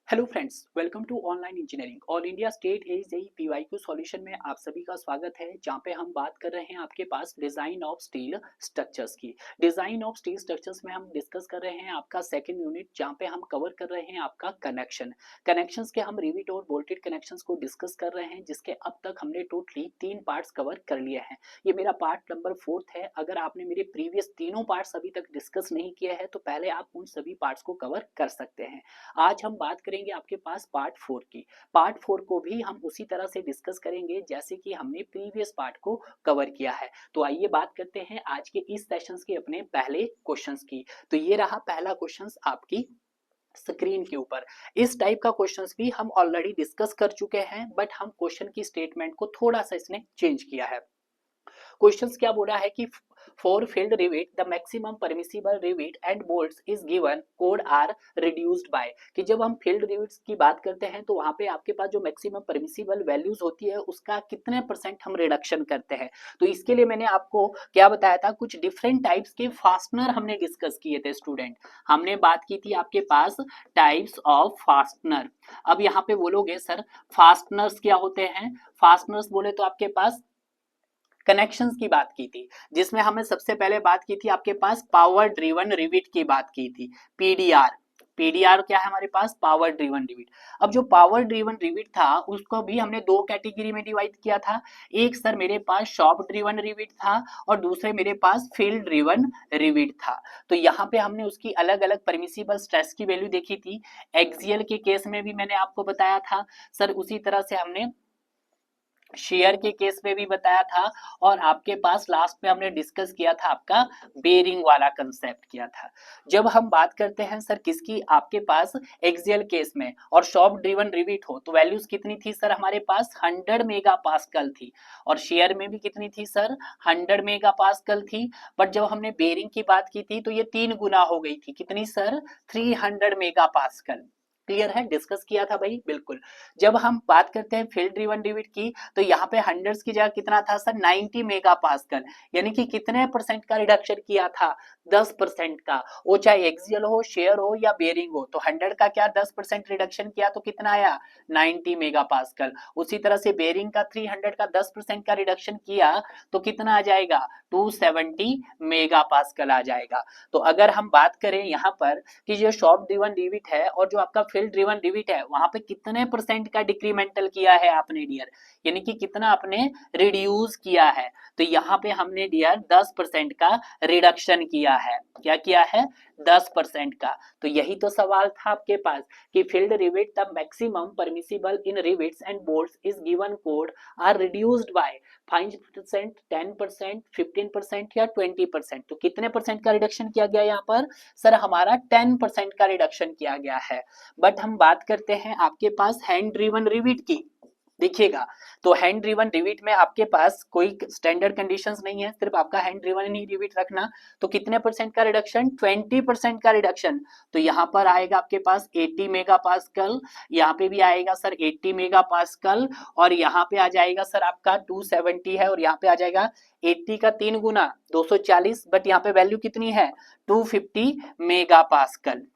Hello friends, welcome to online engineering. All India state AE JE PYQ solution में आप सभी का स्वागत है, जहां पे हम बात कर रहे हैं आपके पास डिजाइन ऑफ स्टील स्ट्रक्चर्स की। डिजाइन ऑफ स्टील स्ट्रक्चर्स में हम डिस्कस कर रहे हैं आपका सेकंड यूनिट, जहां पे हम कवर कर रहे हैं आपका कनेक्शंस के हम रिविट और बोल्टेड कनेक्शंस को डिस्कस कर रहे हैं, जिसके अब तक हमने टोटली 3 पार्ट्स कवर कर लिए हैं। ये मेरा पार्ट नंबर 4 है। अगर आपने मेरे प्रीवियस तीनों पार्ट्स अभी तक डिस्कस नहीं किए हैं तो पहले आप उन सभी पार्ट्स को कवर कर सकते हैं। आज हम बात करेंगे आपके पास पार्ट 4 की। पार्ट 4 को भी हम उसी तरह से डिस्कस करेंगे जैसे कि हमने प्रीवियस पार्ट को कवर किया है। तो आइए बात करते हैं आज के इस सेशंस के अपने पहले क्वेश्चंस की। तो ये रहा पहला क्वेश्चंस आपकी स्क्रीन के ऊपर। इस टाइप का क्वेश्चंस भी हम ऑलरेडी डिस्कस कर चुके हैं, बट हम क्वेश्चन की स्टेटमेंट को थोड़ा सा इसने चेंज किया है। क्वेश्चंस क्या बोला है कि for field rivet the maximum permissible rivet and bolts is given code are reduced by. कि जब हम फील्ड रिवेट्स की बात करते हैं तो वहां पे आपके पास जो मैक्सिमम परमिसिबल वैल्यूज होती है उसका कितने परसेंट हम रिडक्शन करते हैं। तो इसके लिए मैंने आपको क्या बताया था, कुछ डिफरेंट टाइप्स के फास्टनर हमने डिस्कस किए थे स्टूडेंट। हमने बात की थी आपके पास टाइप्स ऑफ फास्टनर। अब यहाँ पे बोलोगे सर फास्टनर्स क्या होते हैं। फास्टनर्स बोले तो आपके पास कनेक्शंस की बात की थी, जिसमें हमें सबसे पहले बात की थी आपके पास पावर ड्रिवन रिविट की बात की थी, पीडीआर। पीडीआर क्या है हमारे पास, पावर ड्रिवन रिविट। अब जो पावर ड्रिवन रिविट था उसको भी हमने दो कैटेगरी में डिवाइड किया था। एक सर मेरे पास शॉप ड्रिवन रिविट था और दूसरे मेरे पास फील्ड ड्रिवन रिविट था। तो यहाँ पे हमने उसकी अलग अलग परमिसिबल स्ट्रेस की वैल्यू देखी थी। एक्सियल के केस में भी मैंने आपको बताया था सर, उसी तरह से हमने शेयर के केस में भी बताया था, और आपके पास लास्ट में हमने डिस्कस किया था आपका बेरिंग वाला कंसेप्ट किया था। जब हम बात करते हैं सर किसकी, आपके पास एक्सियल केस में और शॉप ड्रिवन रिविट हो तो वैल्यूज कितनी थी सर, हमारे पास 100 मेगा पास्कल थी, और शेयर में भी कितनी थी सर, 100 मेगा पास्कल थी। बट जब हमने बेरिंग की बात की थी तो ये 3 गुना हो गई थी, कितनी सर, 300 मेगा पास्कल। क्लियर है, डिस्कस किया था भाई, बिल्कुल। जब हम बात करते हैं फील्ड ड्रिवन रिविट की तो यहाँ पे हंड्रेड्स की जगह कितना था सर, 90 मेगा पास्कल। यानी कि कितने परसेंट का रिडक्शन किया था, 10% का। वो चाहे एक्सियल हो, शेयर हो या बेरिंग हो, तो 100 का क्या 10% रिडक्शन किया तो कितना आया, 90 मेगा पास्कल। उसी तरह से बेरिंग का 300 का 10% का रिडक्शन किया तो कितना आ जाएगा, 270 मेगा पास्कल आ जाएगा। तो अगर हम बात करें यहाँ पर कि जो शॉप ड्रिवन रिविट है और जो आपका फील्ड ड्रिवन रिविट है, वहां पे कितने परसेंट का डिक्रीमेंटल किया है आपने डियर, यानी कि कितना आपने रिड्यूस किया है। तो यहाँ पे हमने डियर 10% का रिडक्शन किया है। क्या किया है, 10% का। तो यही तो सवाल था आपके पास कि field rivet the maximum permissible in rivets and bolts is given code are reduced by 5%, 10%, 15% या 20%। तो कितने परसेंट का रिडक्शन किया गया यहाँ पर सर, हमारा 10% का रिडक्शन किया गया है। बट हम बात करते हैं आपके पास हैंड ड्रिवन रिविट की। देखिएगा, तो हैंड ड्रिवन रिविट में आपके पास कोई स्टैंडर्ड कंडीशंस नहीं है, सिर्फ आपका हैंड ड्रिवन ही रिविट रखना। तो कितने परसेंट का रिडक्शन, 20% का रिडक्शन। तो यहाँ पर आएगा आपके पास 80 मेगा पास्कल, यहाँ पे भी आएगा सर 80 मेगा पास्कल, और यहाँ पे आ जाएगा सर आपका 270 है, और यहाँ पे आ जाएगा 80 का 3 गुना 240, बट यहाँ पे वैल्यू कितनी है, 250 मेगा पास्कल।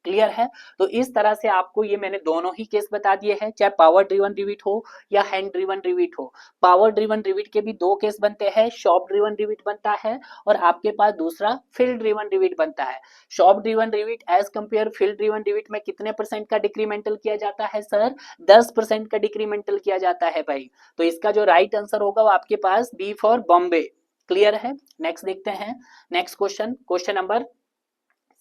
क्लियर है। तो इस तरह से आपको ये मैंने दोनों ही केस बता दिए हैं, चाहे पावर ड्रिवन रिविट हो या हैंड ड्रिवन रिविट हो। पावर ड्रिवन रिविट के भी दो केस बनते हैं, शॉप ड्रिवन रिविट बनता है और आपके पास दूसरा फील्ड ड्रिवन रिविट बनता है। Shop driven rivet as compare field driven rivet में कितने परसेंट का डिक्रीमेंटल किया जाता है सर, 10% का डिक्रीमेंटल किया जाता है भाई। तो इसका जो राइट आंसर होगा वो आपके पास बी फॉर बॉम्बे। क्लियर है। नेक्स्ट देखते हैं, next question, question number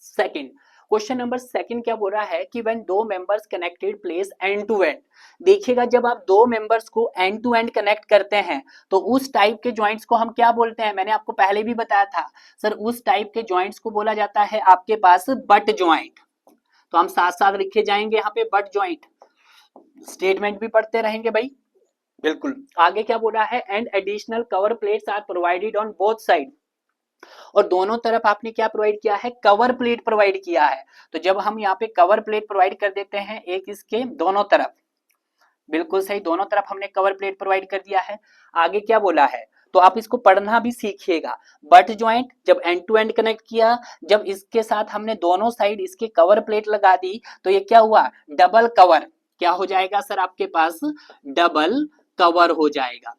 second. Question number second क्या बोल रहा है कि व्हेन दो members connected place end to end. देखिएगा, जब आप दो मेंबर्स को एंड टू एंड कनेक्ट करते हैं तो उस टाइप के जॉइंट्स को हम क्या बोलते हैं, मैंने आपको पहले भी बताया था सर, उस टाइप के जॉइंट्स को बोला जाता है आपके पास बट जॉइंट। तो हम साथ साथ लिखे जाएंगे यहाँ पे बट जॉइंट, स्टेटमेंट भी पढ़ते रहेंगे भाई, बिल्कुल। आगे क्या बोला है, and additional cover plates are provided on both side. और दोनों तरफ आपने क्या प्रोवाइड किया है, कवर प्लेट प्रोवाइड किया है। तो जब हम यहाँ पे कवर प्लेट प्रोवाइड कर देते हैं एक इसके दोनों तरफ, बिल्कुल सही, दोनों तरफ हमने कवर प्लेट प्रोवाइड कर दिया है। आगे क्या बोला है, तो आप इसको पढ़ना भी सीखिएगा। बट ज्वाइंट जब एंड टू एंड कनेक्ट किया, जब इसके साथ हमने दोनों साइड इसके कवर प्लेट लगा दी, तो ये क्या हुआ, डबल कवर। क्या हो जाएगा सर आपके पास, डबल कवर हो जाएगा।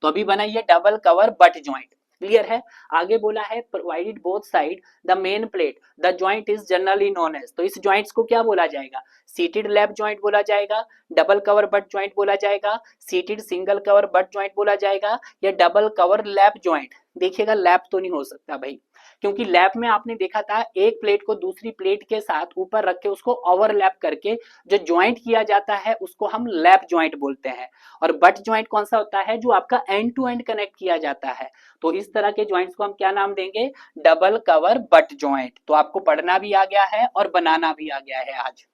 तो अभी बना ये double cover butt joint. Clear है। आगे बोला है provided both side the main plate the joint is generally known as, तो इस ज्वाइंट्स को क्या बोला जाएगा, सीटेड लैप ज्वाइंट बोला जाएगा, डबल कवर बट ज्वाइंट बोला जाएगा, seated single cover butt joint बोला जाएगा, या डबल कवर लैप ज्वाइंट। देखिएगा लैप तो नहीं हो सकता भाई, क्योंकि लैप में आपने देखा था एक प्लेट को दूसरी प्लेट के साथ ऊपर रख के उसको ओवरलैप करके जो ज्वाइंट किया जाता है उसको हम लैप ज्वाइंट बोलते हैं। और बट ज्वाइंट कौन सा होता है, जो आपका एंड टू एंड कनेक्ट किया जाता है। तो इस तरह के ज्वाइंट्स को हम क्या नाम देंगे, डबल कवर बट ज्वाइंट। तो आपको पढ़ना भी आ गया है और बनाना भी आ गया है आज।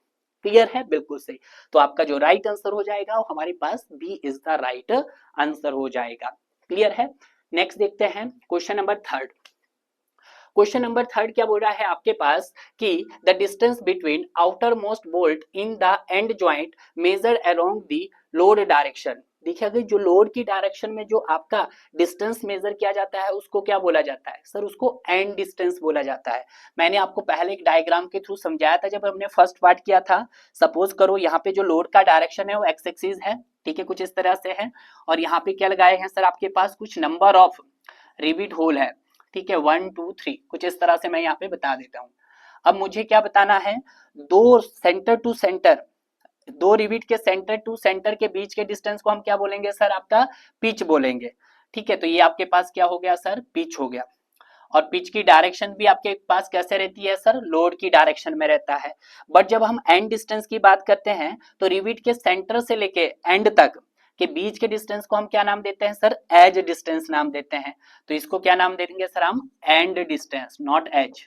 क्लियर है, बिल्कुल सही। तो आपका जो राइट आंसर हो जाएगा वो हमारे पास B is the right answer हो जाएगा। क्लियर है। नेक्स्ट देखते हैं question number third. Question number third क्या बोल रहा है आपके पास कि the distance between outer most bolt in the end joint measured along the load direction. देखिए अगर जो लोड की डायरेक्शन में जो आपका डिस्टेंस मेजर किया जाता है उसको क्या बोला जाता है सर, उसको एंड डिस्टेंस बोला जाता है। मैंने आपको पहले एक डायग्राम के थ्रू समझाया था जब हमने फर्स्ट पार्ट किया था। सपोज करो यहाँ पे जो लोड का डायरेक्शन है वो एक्स एक्सिस है, ठीक है, कुछ इस तरह से है, और यहाँ पे क्या लगाए हैं सर आपके पास कुछ नंबर ऑफ रिविट होल है, ठीक है, 1 2 3, कुछ इस तरह से मैं यहाँ पे बता देता हूँ। अब मुझे क्या बताना है, दो सेंटर टू सेंटर, दो रिविट के सेंटर टू सेंटर के बीच के डिस्टेंस को हम क्या बोलेंगे सर, आपका पिच बोलेंगे। ठीक है, तो ये आपके पास क्या हो गया सर, पिच हो गया। और पिच की डायरेक्शन भी आपके पास कैसे रहती है सर, लोड की डायरेक्शन में रहता है। बट जब हम एंड डिस्टेंस की बात करते हैं तो रिविट के सेंटर से लेके एंड तक के बीच के डिस्टेंस को हम क्या नाम देते हैं सर, एज डिस्टेंस नाम देते हैं। तो इसको क्या नाम देंगे सर हम, end distance, not edge,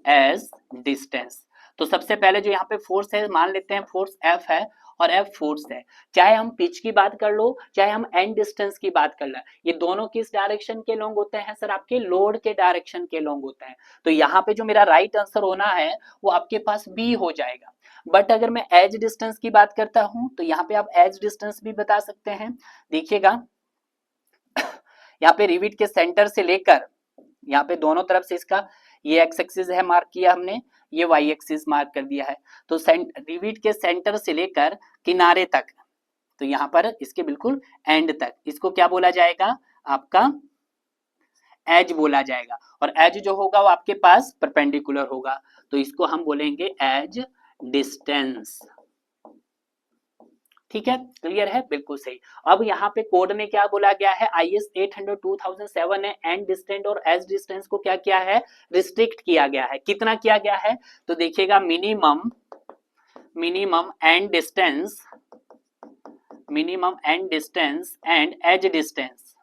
edge distance. तो सबसे पहले जो यहाँ पे फोर्स है मान लेते हैं फोर्स एफ है और एफ फोर्स है। चाहे हम पिच की बात कर लो चाहे हम एंड डिस्टेंस की बात कर लो, ये दोनों किस डायरेक्शन के लॉन्ग होते हैं सर, आपके लोड के डायरेक्शन के लॉन्ग होते हैं। तो यहाँ पे जो मेरा राइट आंसर होना है वो आपके पास बी हो जाएगा। बट अगर मैं एज डिस्टेंस की बात करता हूं तो यहाँ पे आप एज डिस्टेंस भी बता सकते हैं। देखिएगा यहाँ पे रिविट के सेंटर से लेकर यहाँ पे दोनों तरफ से इसका ये एक्स एक्सिस है मार्क किया हमने, ये वाई एक्सिस मार्क कर दिया है। तो रिविट के सेंटर से लेकर किनारे तक, तो यहाँ पर इसके बिल्कुल एंड तक, इसको क्या बोला जाएगा, आपका एज बोला जाएगा। और एज जो होगा वो आपके पास परपेंडिकुलर होगा, तो इसको हम बोलेंगे एज डिस्टेंस। ठीक है, क्लियर है, बिल्कुल सही। अब यहाँ पे कोड में क्या बोला गया है, IS 800 2007 ने एंड डिस्टेंस और एज डिस्टेंस को क्या किया है, रिस्ट्रिक्ट किया गया है। कितना किया गया है, तो देखिएगा minimum end distance, minimum end distance end edge distance,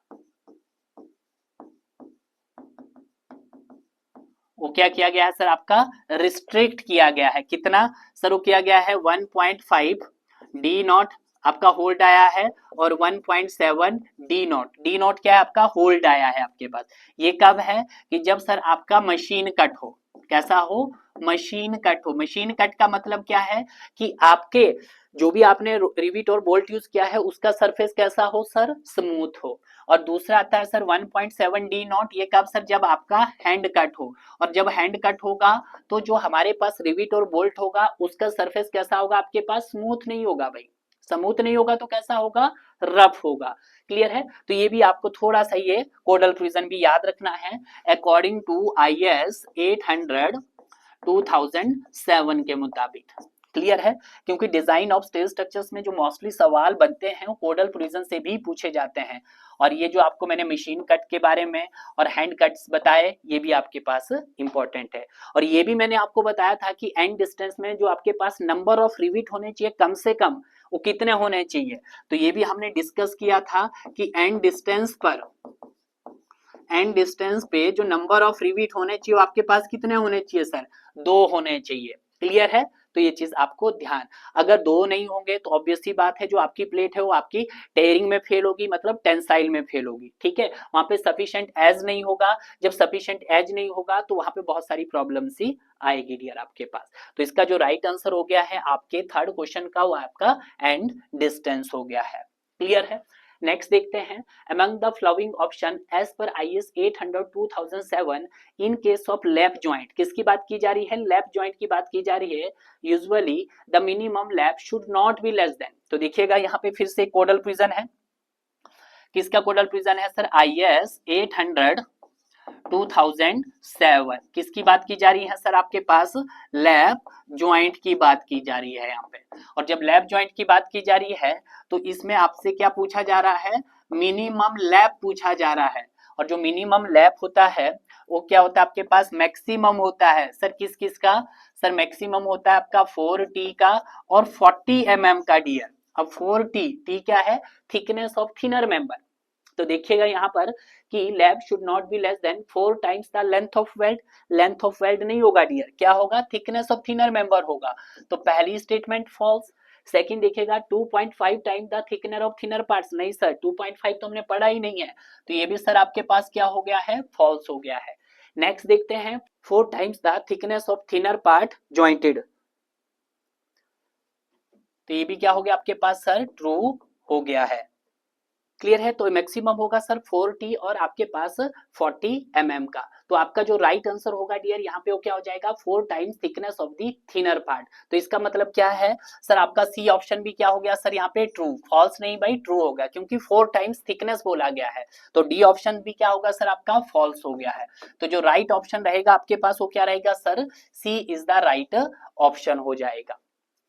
वो क्या किया गया है सर, आपका रिस्ट्रिक्ट किया गया है। कितना सर, वो किया गया है 1.5 डी नॉट आपका होल्ड आया है, और 1.7 डी नॉट, डी नॉट क्या है आपका, होल्ड आया है आपके पास। ये कब है कि जब सर आपका मशीन कट हो, कैसा हो, मशीन कट हो। मशीन कट का मतलब क्या है कि आपके जो भी आपने रिविट और बोल्ट यूज किया है उसका सरफेस कैसा हो सर, स्मूथ हो। और दूसरा आता है सर 1.7 डी नॉट, ये कब सर, जब आपका हैंड कट हो। और जब हैंड कट होगा तो जो हमारे पास रिविट और बोल्ट होगा उसका सरफेस कैसा होगा आपके पास, स्मूथ नहीं होगा भाई। स्मूथ नहीं होगा तो कैसा होगा, रफ होगा। क्लियर है। तो ये भी आपको थोड़ा सा ये कोडल प्रोविजन भी याद रखना है, अकॉर्डिंग टू IS 800 2007 के मुताबिक। क्लियर है, क्योंकि डिजाइन ऑफ स्टील स्ट्रक्चर्स में जो मोस्टली सवाल बनते हैं वो कोडल प्रोविजन से भी पूछे जाते हैं। और ये जो आपको मैंने मशीन कट के बारे में और हैंड कट्स बताए ये भी आपके पास इंपॉर्टेंट है। और ये भी मैंने आपको बताया था कि एंड डिस्टेंस में जो आपके पास नंबर ऑफ रिविट होने चाहिए कम से कम वो कितने होने चाहिए, तो ये भी हमने डिस्कस किया था कि एंड डिस्टेंस पर, एंड डिस्टेंस पे जो नंबर ऑफ रिविट होने चाहिए वो आपके पास कितने होने चाहिए सर, 2 होने चाहिए। क्लियर है, तो ये चीज आपको ध्यान, अगर 2 नहीं होंगे तो ऑब्वियस सी बात है जो आपकी प्लेट है वो आपकी टेयरिंग में फेल होगी, मतलब टेंसाइल में फेल होगी। ठीक है, वहां पे सफिशिएंट एज नहीं होगा, जब सफिशिएंट एज नहीं होगा तो वहां पे बहुत सारी प्रॉब्लम सी आएगी डियर आपके पास। तो इसका जो राइट आंसर हो गया है आपके थर्ड क्वेश्चन का वो आपका एंड डिस्टेंस हो गया है। क्लियर है। नेक्स्ट देखते हैं, among the following option as per IS 800 2007 in case of lap joint, किसकी बात की जा रही है? लैप जॉइंट की बात की जा रही है। Usually the minimum lap should not be less then, तो देखिएगा यहाँ पे फिर से कोडल प्रिजन है, किसका कोडल प्रिजन है सर? IS 800 2007, किसकी बात की जा रही है सर? आपके पास लैप ज्वाइंट की बात की जा रही है यहाँ पे। और जब लैप ज्वाइंट की बात की जा रही है तो इसमें आपसे क्या पूछा जा रहा है? मिनिमम लैप पूछा जा रहा है। और जो मिनिमम लैप होता है वो क्या होता है आपके पास? मैक्सिमम होता है सर। किस किस का सर? मैक्सिमम होता है आपका 4T का और 40 mm का डियर। अब 4T, T क्या है? Thickness of thinner member. तो देखिएगा यहाँ पर कि lab should not be less then 4 times the length of weld. Length of weld नहीं होगा डियर, क्या होगा? थिकनेस ऑफ थिनर मेंबर होगा। तो पहली स्टेटमेंट फॉल्स। सेकंड देखिएगा 2.5 time the thickener of thinner parts, नहीं सर 2.5 तो हमने पढ़ा ही नहीं है, तो ये भी सर आपके पास क्या हो गया है? फॉल्स हो गया है। नेक्स्ट देखते हैं 4 times the thickness of thinner part jointed, तो ये भी क्या हो गया आपके पास सर? ट्रू हो गया है। क्लियर है? तो मैक्सिमम होगा सर 4T और आपके पास 40 mm का। तो आपका जो राइट आंसर होगा डियर यहाँ पे वो क्या हो जाएगा? 4 times thickness of the thinner part. तो इसका मतलब क्या है सर? आपका सी ऑप्शन भी क्या हो गया सर? यहाँ पे ट्रू। फॉल्स नहीं भाई, ट्रू होगा, क्योंकि 4 टाइम्स थिकनेस बोला गया है। तो डी ऑप्शन भी क्या होगा सर? आपका फॉल्स हो गया है। तो जो राइट ऑप्शन रहेगा आपके पास वो क्या रहेगा sir? C is the right option हो जाएगा।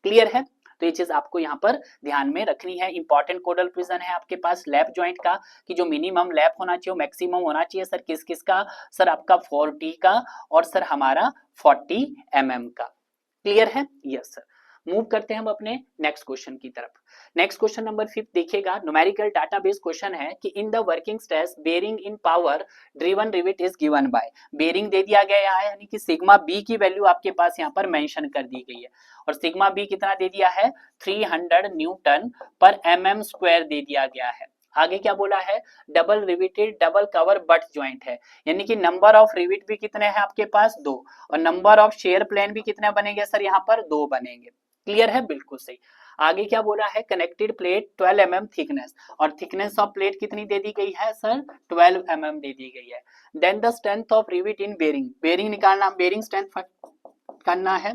क्लियर है? तो ये चीज आपको यहाँ पर ध्यान में रखनी है। इंपॉर्टेंट कोडल प्रिजन है आपके पास लैप ज्वाइंट का, कि जो मिनिमम लैप होना चाहिए मैक्सिमम होना चाहिए सर। किस किस का सर? आपका 4T का और सर हमारा 40 mm का। क्लियर है? Yes sir. मूव करते हैं हम अपने नेक्स्ट क्वेश्चन की तरफ। नेक्स्ट क्वेश्चन नंबर 5 देखिएगा, न्यूमेरिकल डाटाबेस क्वेश्चन है कि in the working stress bearing in power driven rivet is given by. Bearing दे दिया गया है, यानी कि सिग्मा बी की वैल्यू आपके पास यहाँ पर मेंशन कर दी गई है। और सिग्मा बी कितना दे दिया है? 300 न्यूटन पर mm स्क्वायर दे दिया गया है। आगे क्या बोला है? Double riveted double cover butt joint है, यानी कि नंबर ऑफ रिवेट भी कितने हैं आपके पास? 2। और नंबर ऑफ शेयर प्लेन भी कितने बनेंगे सर? यहाँ पर 2 बनेंगे। क्लियर है? बिल्कुल सही। आगे क्या बोला है? कनेक्टेड प्लेट 12 mm थिकनेस, और थिकनेस ऑफ प्लेट कितनी दे दी गई है सर? 12 mm दे दी गई है। Then the strength of rivet in bearing, bearing निकालना, बेरिंग स्ट्रेंथ करना है।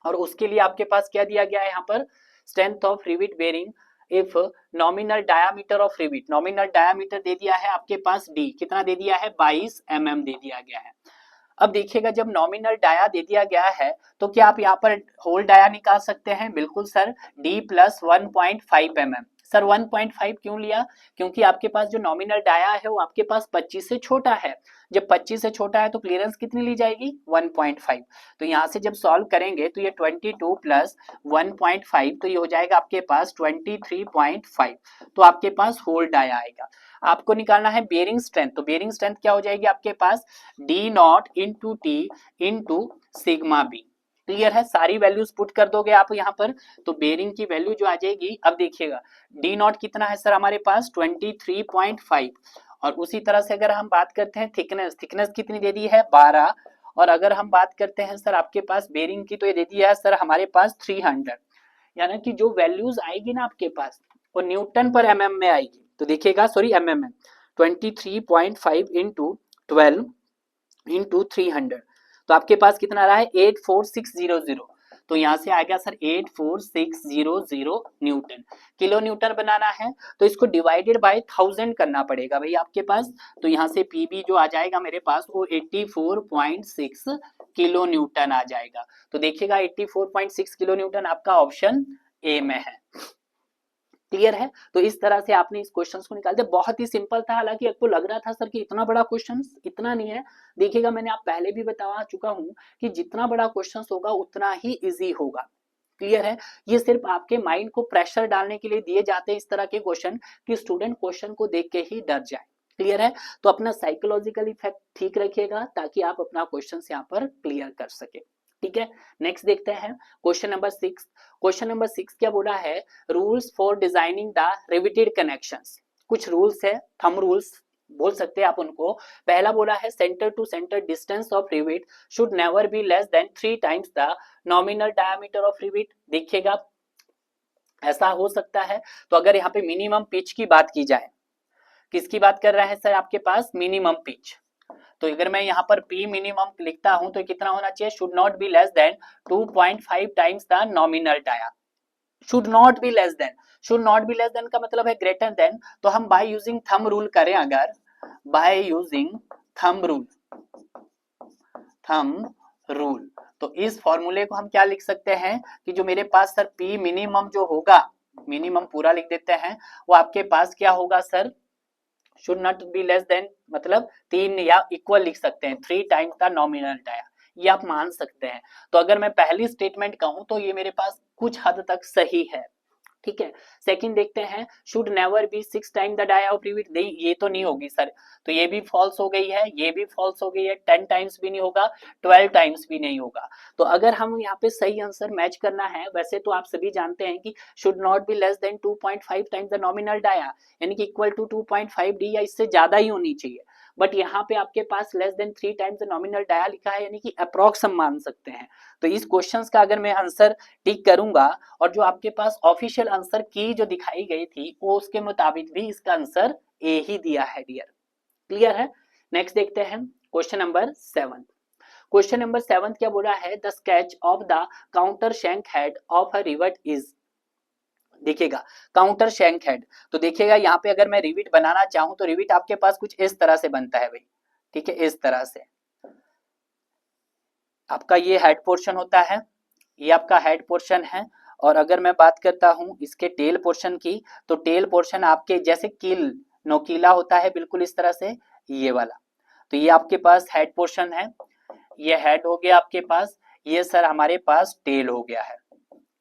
और उसके लिए आपके पास क्या दिया गया है यहाँ पर? Strength of rivet bearing if nominal diameter of rivet, nominal diameter दे दिया है आपके पास डी, कितना दे दिया है? 22 mm दे दिया गया है। अब देखिएगा जब नॉमिनल डाया दे दिया गया है तो क्या आप यहाँ पर होल डाया निकाल सकते हैं? बिल्कुल sir, D plus 1.5 mm। Sir 1.5 क्यों लिया? क्योंकि आपके पास जो नॉमिनल डाया है वो आपके पास 25 से छोटा है। जब 25 से छोटा है तो क्लियरेंस कितनी ली जाएगी? 1.5। तो यहाँ से जब सॉल्व करेंगे तो ये 22 प्लस 1.5, तो ये हो जाएगा आपके पास 23.5। तो आपके पास होल डाया आएगा। आपको निकालना है बेरिंग स्ट्रेंथ, तो बेरिंग स्ट्रेंथ क्या हो जाएगी आपके पास? D not into T into sigma B. Clear है? सारी वैल्यूज पुट कर दोगे आप यहाँ पर, तो बेरिंग की वैल्यू जो आ जाएगी, अब देखिएगा डी नॉट कितना है सर हमारे पास? 23.5। और उसी तरह से अगर हम बात करते हैं थिकनेस, थिकनेस कितनी दे दी है? 12। और अगर हम बात करते हैं सर आपके पास बेरिंग की, तो ये दे दिया है सर हमारे पास 300। यानी कि जो वैल्यूज आएगी ना आपके पास वो न्यूटन पर mm में आएगी। तो देखिएगा, सॉरी mm में 23.5 इंटू 12 इंटू 300, तो आपके पास कितना रहा है? 84600। तो यहाँ से आ गया सर 84600 न्यूटन। किलो न्यूटन बनाना है तो इसको डिवाइडेड बाय 1000 करना पड़ेगा भाई आपके पास। तो यहाँ से पीबी जो आ जाएगा मेरे पास वो 84.6 किलो न्यूटन आ जाएगा। तो देखिएगा 84.6 किलो न्यूटन आपका ऑप्शन ए में है। क्लियर है? तो इस तरह से आपने इस क्वेश्चन को निकाल दिया। बहुत ही सिंपल था, हालांकि आपको लग रहा था सर कि इतना बड़ा क्वेश्चन, इतना नहीं है। देखिएगा मैंने आप पहले भी बता चुका हूं कि जितना बड़ा क्वेश्चन होगा उतना ही इजी होगा। क्लियर है? ये सिर्फ आपके माइंड को प्रेशर डालने के लिए दिए जाते हैं इस तरह के क्वेश्चन कि स्टूडेंट क्वेश्चन को देख के ही डर जाए। क्लियर है? तो अपना साइकोलॉजिकल इफेक्ट ठीक रखिएगा ताकि आप अपना क्वेश्चन यहाँ पर क्लियर कर सके। ठीक है, नेक्स्ट देखते हैं क्वेश्चन नंबर 6। क्वेश्चन नंबर 6 क्या बोला है? Rules for designing the riveted connections. कुछ रूल्स है, थंब रूल्स बोल सकते हैं आप उनको। पहला बोला है centre to centre distance of rivet should never be less than 3 times the nominal diameter of rivet. देखिएगा ऐसा हो सकता है। तो अगर यहाँ पे मिनिमम पिच की बात की जाए, किसकी बात कर रहा है सर आपके पास, मिनिमम पिच। तो अगर मैं यहाँ पर P मिनिमम लिखता हूं तो कितना होना चाहिए, should not be less than 2.5 times the nominal dia. Should not be less than, should not be less than का मतलब है ग्रेटर देन। तो हम बाय यूजिंग थंब रूल करें, अगर by using thumb rule, thumb rule, तो इस फॉर्मूले को हम क्या लिख सकते हैं कि जो मेरे पास सर P मिनिमम जो होगा, मिनिमम पूरा लिख देते हैं, वो आपके पास क्या होगा sir, should not be less then मतलब 3 या इक्वल लिख सकते हैं, 3 टाइम्स द नॉमिनल डाया, ये आप मान सकते हैं। तो अगर मैं पहली स्टेटमेंट कहूं तो ये मेरे पास कुछ हद तक सही है, ठीक है। सेकंड देखते हैं, should never be 6 time the dia of rivet, नहीं ये तो नहीं होगी सर, तो ये भी फॉल्स हो गई है, ये भी फॉल्स हो गई है, 10 टाइम्स भी नहीं होगा, 12 टाइम्स भी नहीं होगा। तो अगर हम यहाँ पे सही आंसर मैच करना है, वैसे तो आप सभी जानते हैं कि should not be less than 2.5 times the nominal dia, यानी कि इक्वल टू 2.5 डी या इससे ज्यादा ही होनी चाहिए। बट यहाँ पे आपके पास less than 3 times the nominal dia लिखा है, यानी कि अप्रॉक्स हम मान सकते हैं। तो इस क्वेश्चन का अगर मैं आंसर टिक करूंगा और जो आपके पास ऑफिशियल आंसर की जो दिखाई गई थी वो उसके मुताबिक भी इसका आंसर ए ही दिया है डियर, क्लियर है। नेक्स्ट देखते हैं क्वेश्चन नंबर 7। क्वेश्चन नंबर 7 क्या बोला है, the sketch of the counter shank head of a rivet is, देखिएगा काउंटर शैंक हेड, तो देखिएगा यहाँ पे अगर मैं रिविट बनाना चाहूं तो रिविट आपके पास कुछ इस तरह से बनता है भाई, ठीक है, इस तरह से आपका ये हेड पोर्शन होता है, ये आपका हेड पोर्शन है। और अगर मैं बात करता हूं इसके टेल पोर्शन की, तो टेल पोर्शन आपके जैसे कील नोकीला होता है बिल्कुल इस तरह से, ये वाला। तो ये आपके पास हेड पोर्शन है, ये हेड हो गया आपके पास, ये सर हमारे पास टेल हो गया है,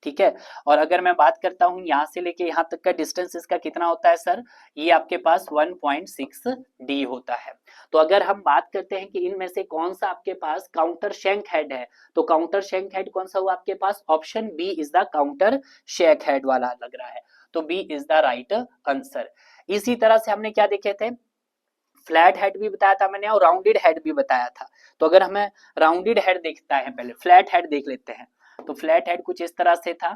ठीक है। और अगर मैं बात करता हूं यहाँ से लेके यहाँ तक का डिस्टेंस इसका कितना होता है सर, ये आपके पास 1.6 डी होता है। तो अगर हम बात करते हैं कि इनमें से कौन सा आपके पास काउंटर शैंक हेड है, तो काउंटर शैंक हेड कौन सा हुआ आपके पास, option B is the counter shank head वाला लग रहा है, तो B is the right answer. इसी तरह से हमने क्या देखे थे, फ्लैट हेड भी बताया था मैंने और राउंडेड हेड भी बताया था। तो अगर हमें राउंडेड हेड देखता है, पहले फ्लैट हेड देख लेते हैं। तो फ्लैट हेड कुछ इस तरह से था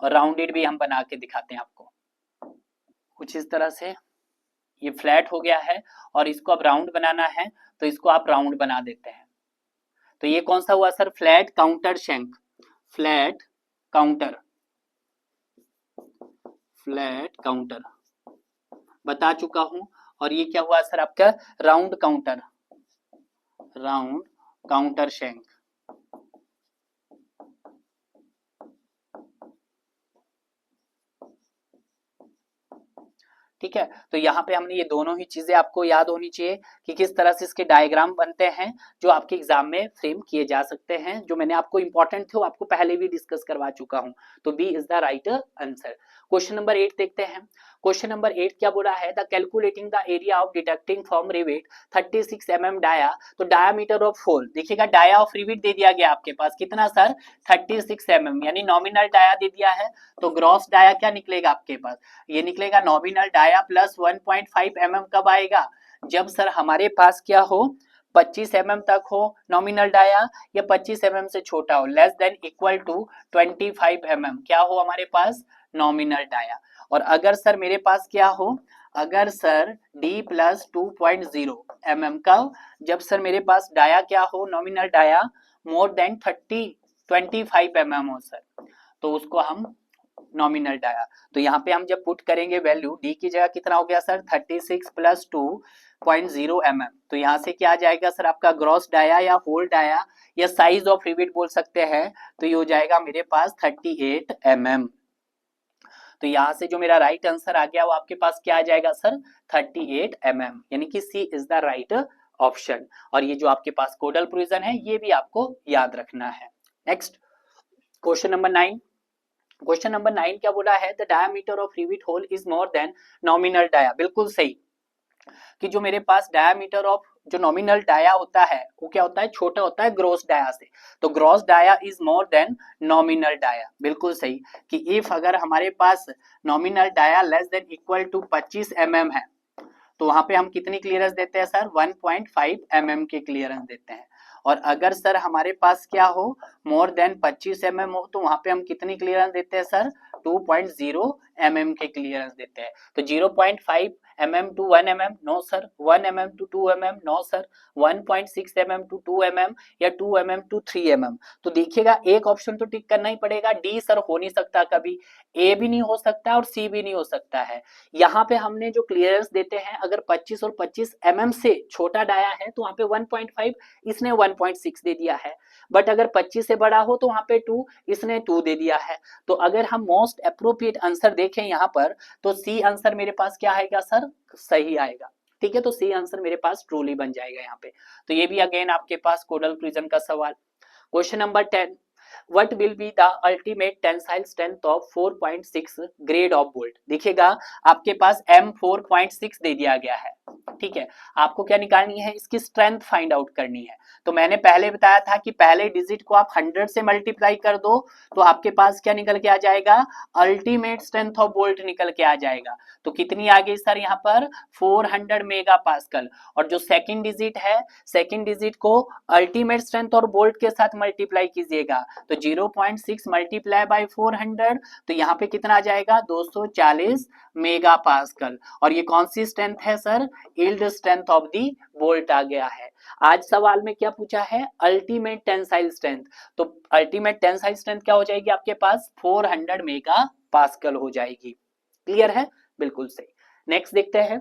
और राउंडेड भी हम बना के दिखाते हैं आपको कुछ इस तरह से, ये फ्लैट हो गया है और इसको अब राउंड बनाना है तो इसको आप राउंड बना देते हैं। तो ये कौन सा हुआ sir, flat counter shank, flat counter, flat counter बता चुका हूं। और ये क्या हुआ सर आपका, round counter, round counter shank, ठीक है। तो यहाँ पे हमने ये दोनों ही चीजें आपको याद होनी चाहिए कि किस तरह से इसके डायग्राम बनते हैं जो आपके एग्जाम में फ्रेम किए जा सकते हैं, जो मैंने आपको इंपॉर्टेंट थे वो आपको पहले भी डिस्कस करवा चुका हूं। तो B is the right answer. Question number 8 देखते हैं। क्वेश्चन नंबर 8 क्या बोला है, the calculating the area of deducting from rivet 36 mm dia, तो डायामीटर ऑफ होल, देखिएगा डाया ऑफ रिवेट दे दिया गया आपके पास कितना सर, 36 mm, यानी नॉमिनल डाया दे दिया है। तो ग्रॉस डाया क्या निकलेगा आपके पास, ये निकलेगा नॉमिनल डाया प्लस 1.5 mm कब आएगा, जब सर हमारे पास क्या हो, 25 mm तक हो नॉमिनल डाया, या 25 mm से छोटा हो, less than equal to 25 mm क्या हो हमारे पास, नॉमिनल डाया। और अगर सर मेरे पास क्या हो, अगर सर d प्लस 2.0 mm का, जब सर मेरे पास डाया क्या हो, nominal dia more than 25 mm हो सर, तो उसको हम नॉमिनल डाया। तो यहाँ पे हम जब पुट करेंगे वैल्यू, डी की जगह कितना हो गया सर, 36 प्लस 2.0 mm, तो यहाँ से क्या आ जाएगा सर आपका ग्रॉस डाया या होल डाया या साइज ऑफ रिवेट बोल सकते हैं, तो ये हो जाएगा मेरे पास 38 mm। तो यहाँ से जो मेरा राइट आंसर आ गया वो आपके पास क्या आ जाएगा सर, 38 mm, यानी कि सी इज द राइट ऑप्शन। और ये जो आपके पास कोडल प्रोविजन है ये भी आपको याद रखना है। Next question number 9। Question number 9 क्या बोला है, the diameter of rivet hole is more than nominal dia, बिल्कुल सही, कि जो मेरे पास डायमीटर ऑफ जो नॉमिनल डाया होता है वो क्या होता है, छोटा होता है ग्रॉस डाया से, तो gross dia is more than nominal dia, बिल्कुल सही, कि इफ अगर हमारे पास nominal dia less than equal to 25 mm है, तो वहां पे हम कितनी क्लियरेंस देते हैं सर, 1.5 mm की क्लियरेंस देते हैं। और अगर सर हमारे पास क्या हो मोर देन 25 mm हो तो वहां पे हम कितनी क्लियरेंस देते हैं सर 2.0 mm के क्लियरेंस देते हैं। तो 0.5 mm to 1 mm no sir, 1 mm to 2 mm no sir, 1.6 mm to 2 mm या 2 mm टू 3 mm। तो देखिएगा एक ऑप्शन तो टिक करना ही पड़ेगा, डी सर हो नहीं सकता, कभी ए भी नहीं हो सकता और सी भी नहीं हो सकता है। यहाँ पे हमने जो क्लियरेंस देते हैं अगर 25 और 25 mm से छोटा डाया है तो वहां पे 1.5, इसने 1.6 दे दिया है। बट अगर 25 से बड़ा हो तो वहां पे 2, इसने 2 दे दिया है। तो अगर हम मोस्ट अप्रोप्रिएट आंसर देखें यहाँ पर तो सी आंसर मेरे पास क्या आएगा सर, सही आएगा। ठीक है, तो सी आंसर मेरे पास ट्रूली बन जाएगा यहाँ पे। तो ये भी अगेन आपके पास कोडल प्रिज्म का सवाल। Question number 10, what will be the ultimate tensile strength of 4.6 grade of bolt। देखिएगा आपके पास M 4.6 दे दिया गया है, ठीक है, आपको क्या निकालनी है, इसकी स्ट्रेंथ फाइंड आउट करनी है। तो मैंने पहले बताया था कि पहले डिजिट को आप 100 से मल्टीप्लाई कर दो तो आपके पास क्या निकल के आ जाएगा, अल्टीमेट स्ट्रेंथ ऑफ बोल्ट निकल के आ जाएगा। तो कितनी आ गई सर यहाँ पर 400 मेगा पास्कल। और जो सेकंड डिजिट है, सेकंड डिजिट को अल्टीमेट स्ट्रेंथ और बोल्ट के साथ मल्टीप्लाई कीजिएगा तो 0.6 मल्टीप्लाई बाय 400 तो यहाँ पे कितना आ जाएगा 240 मेगा पास्कल। और ये कौन सी स्ट्रेंथ है sir, yield strength of the bolt आ गया है। आज सवाल में क्या पूछा है, अल्टीमेट टेंसाइल स्ट्रेंथ। तो अल्टीमेट टेंसाइल स्ट्रेंथ क्या हो जाएगी आपके पास 400 मेगा पास्कल हो जाएगी। क्लियर है, बिल्कुल सही। नेक्स्ट देखते हैं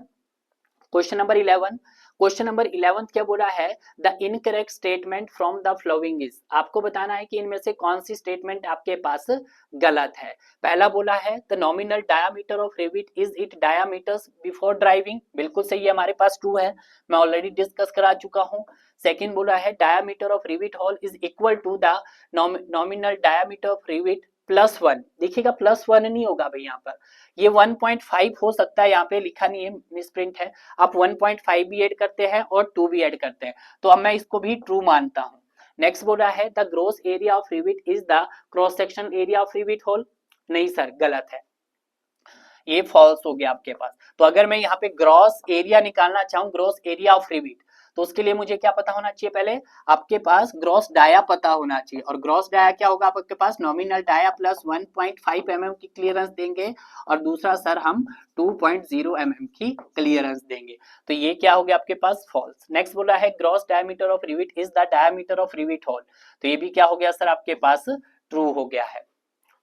क्वेश्चन नंबर 11। क्वेश्चन नंबर 11 क्या बोला है, the incorrect statement from the following is. आपको बताना है कि इनमें से कौन सी स्टेटमेंट आपके पास गलत है। पहला बोला है the nominal diameter of rivet is it diameters before driving, बिल्कुल सही है, हमारे पास ट्रू है, मैं ऑलरेडी डिस्कस करा चुका हूं। सेकंड बोला है diameter of rivet hole is equal to the nominal diameter of rivet +1। देखिएगा +1 नहीं होगा भाई, यहाँ पर ये 1.5 हो सकता है, यहाँ पे लिखा नहीं है, मिसप्रिंट है। आप 1.5 भी ऐड करते हैं और 2 भी ऐड करते हैं, तो अब मैं इसको भी ट्रू मानता हूं। नेक्स्ट बोल रहा है the gross area of rivet is the cross section area of rivet hole. नहीं सर, गलत है, ये फॉल्स हो गया आपके पास। तो अगर मैं यहाँ पे ग्रॉस एरिया निकालना चाहूँ, ग्रॉस एरिया ऑफ रिविट, तो उसके लिए मुझे क्या पता होना चाहिए, पहले आपके पास ग्रॉस डाया पता होना चाहिए। और ग्रॉस डाया क्या होगा आपके पास, नॉमिनल डाया प्लस 1.5 mm की क्लियरेंस देंगे और दूसरा सर हम 2.0 mm की क्लियरेंस देंगे। तो ये क्या हो गया आपके पास, फॉल्स। नेक्स्ट बोला है gross diameter of rivet is the diameter of rivet hole, तो ये भी क्या हो गया सर आपके पास, ट्रू हो गया है।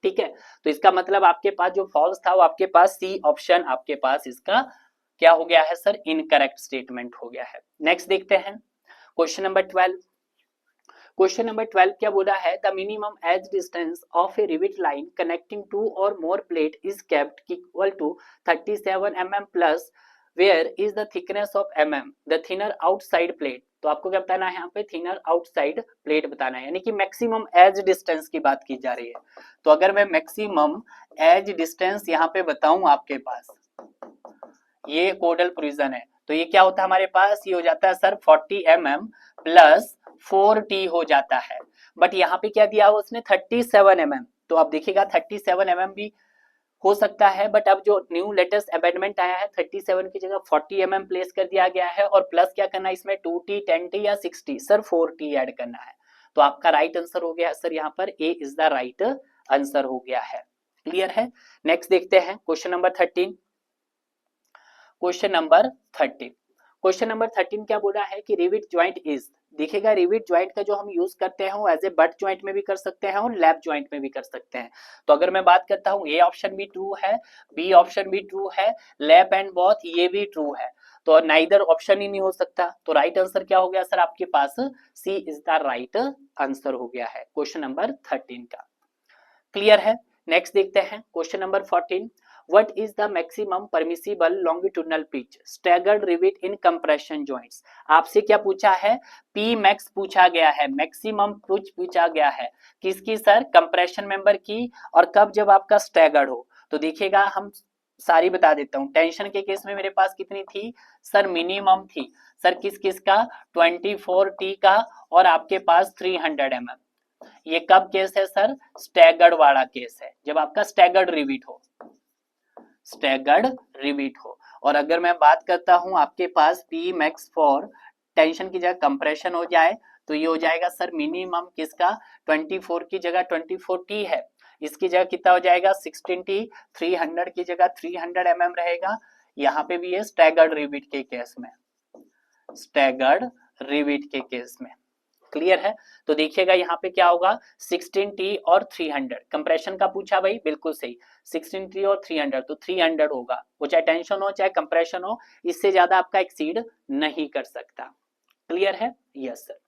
ठीक है, तो इसका मतलब आपके पास जो फॉल्स था वो आपके पास सी ऑप्शन आपके पास इसका क्या हो गया है सर, इनकरेक्ट स्टेटमेंट हो गया है। नेक्स्ट देखते हैं क्वेश्चन नंबर 12। क्वेश्चन नंबर 12 क्या बोला है, the minimum edge distance of a rivet line connecting two or more plate is kept equal to 37 mm plus where is the thickness of mm the thinner outside plate. तो आपको क्या बताना है यहाँ पे, थिनर आउटसाइड प्लेट बताना है, यानी कि मैक्सिमम एज डिस्टेंस की बात की जा रही है। तो अगर मैं मैक्सिमम एज डिस्टेंस यहाँ पे बताऊं आपके पास, ये कोडल प्रिजन है, तो ये क्या होता है हमारे पास, ये हो जाता है सर 40 mm प्लस 4t हो जाता है। बट यहाँ पे क्या दिया हुआ उसने 37 mm, तो आप देखिएगा 37 mm भी हो सकता है, बट अब जो न्यू लेटेस्ट अमेंडमेंट आया है 37 की जगह 40 mm प्लेस कर दिया गया है और प्लस क्या करना है इसमें 2t 10t या 6t, सर 4t ऐड करना है। तो आपका राइट आंसर हो गया सर यहाँ पर A is the right answer हो गया है। क्लियर है, नेक्स्ट देखते हैं question number 13। Question number 13, question number 13 क्या बोला है कि रिविट ज्वाइंट इज। देखिएगा रिविट ज्वाइंट का जो हम यूज करते हैं वो एज ए बट ज्वाइंट में भी कर सकते हैं और लैप ज्वाइंट में भी कर सकते हैं। तो अगर मैं बात करता हूँ ए ऑप्शन भी ट्रू है, बी ऑप्शन भी ट्रू है, लैप एंड बॉथ ये भी ट्रू है, तो नाइदर ऑप्शन ही नहीं हो सकता। तो राइट आंसर क्या हो गया सर आपके पास, सी इज द राइट आंसर हो गया है क्वेश्चन नंबर 13 का। क्लियर है, नेक्स्ट देखते हैं question number 14। What is the maximum permissible longitudinal pitch staggered rivet in compression joints। आपसे क्या पूछा है, P max पूछा गया है, मैक्सिमम पिच पूछा गया है किसकी सर, कंप्रेशन मेंबर की, और कब, जब आपका स्टैगर्ड हो। तो देखिएगा हम सारी बता देता हूं, टेंशन के केस में मेरे पास कितनी थी सर, मिनिमम थी सर, किस किस का 24t का और आपके पास 300 mm। ये कब केस है सर, स्टैगर्ड वाला केस है, जब आपका स्टैगर्ड रिविट हो, स्टैगर्ड रिविट हो। और अगर मैं बात करता हूं आपके पास पी मैक्स फॉर टेंशन की जगह कंप्रेशन हो जाए तो ये हो जाएगा सर मिनिमम किसका 24 की जगह 24T है, इसकी जगह कितना हो जाएगा 16T, 300 की जगह 300 mm रहेगा। यहाँ पे भी है स्टैगर्ड रिविट के केस में, स्टैगर्ड रिविट के केस में। क्लियर है? तो देखिएगा यहाँ पे क्या होगा 16T और 300, कंप्रेशन का पूछा भाई, बिल्कुल सही 16T और 300, तो 300 होगा, वो चाहे टेंशन हो चाहे कंप्रेशन हो, इससे ज्यादा आपका एक्सीड नहीं कर सकता। क्लियर है? Yes sir.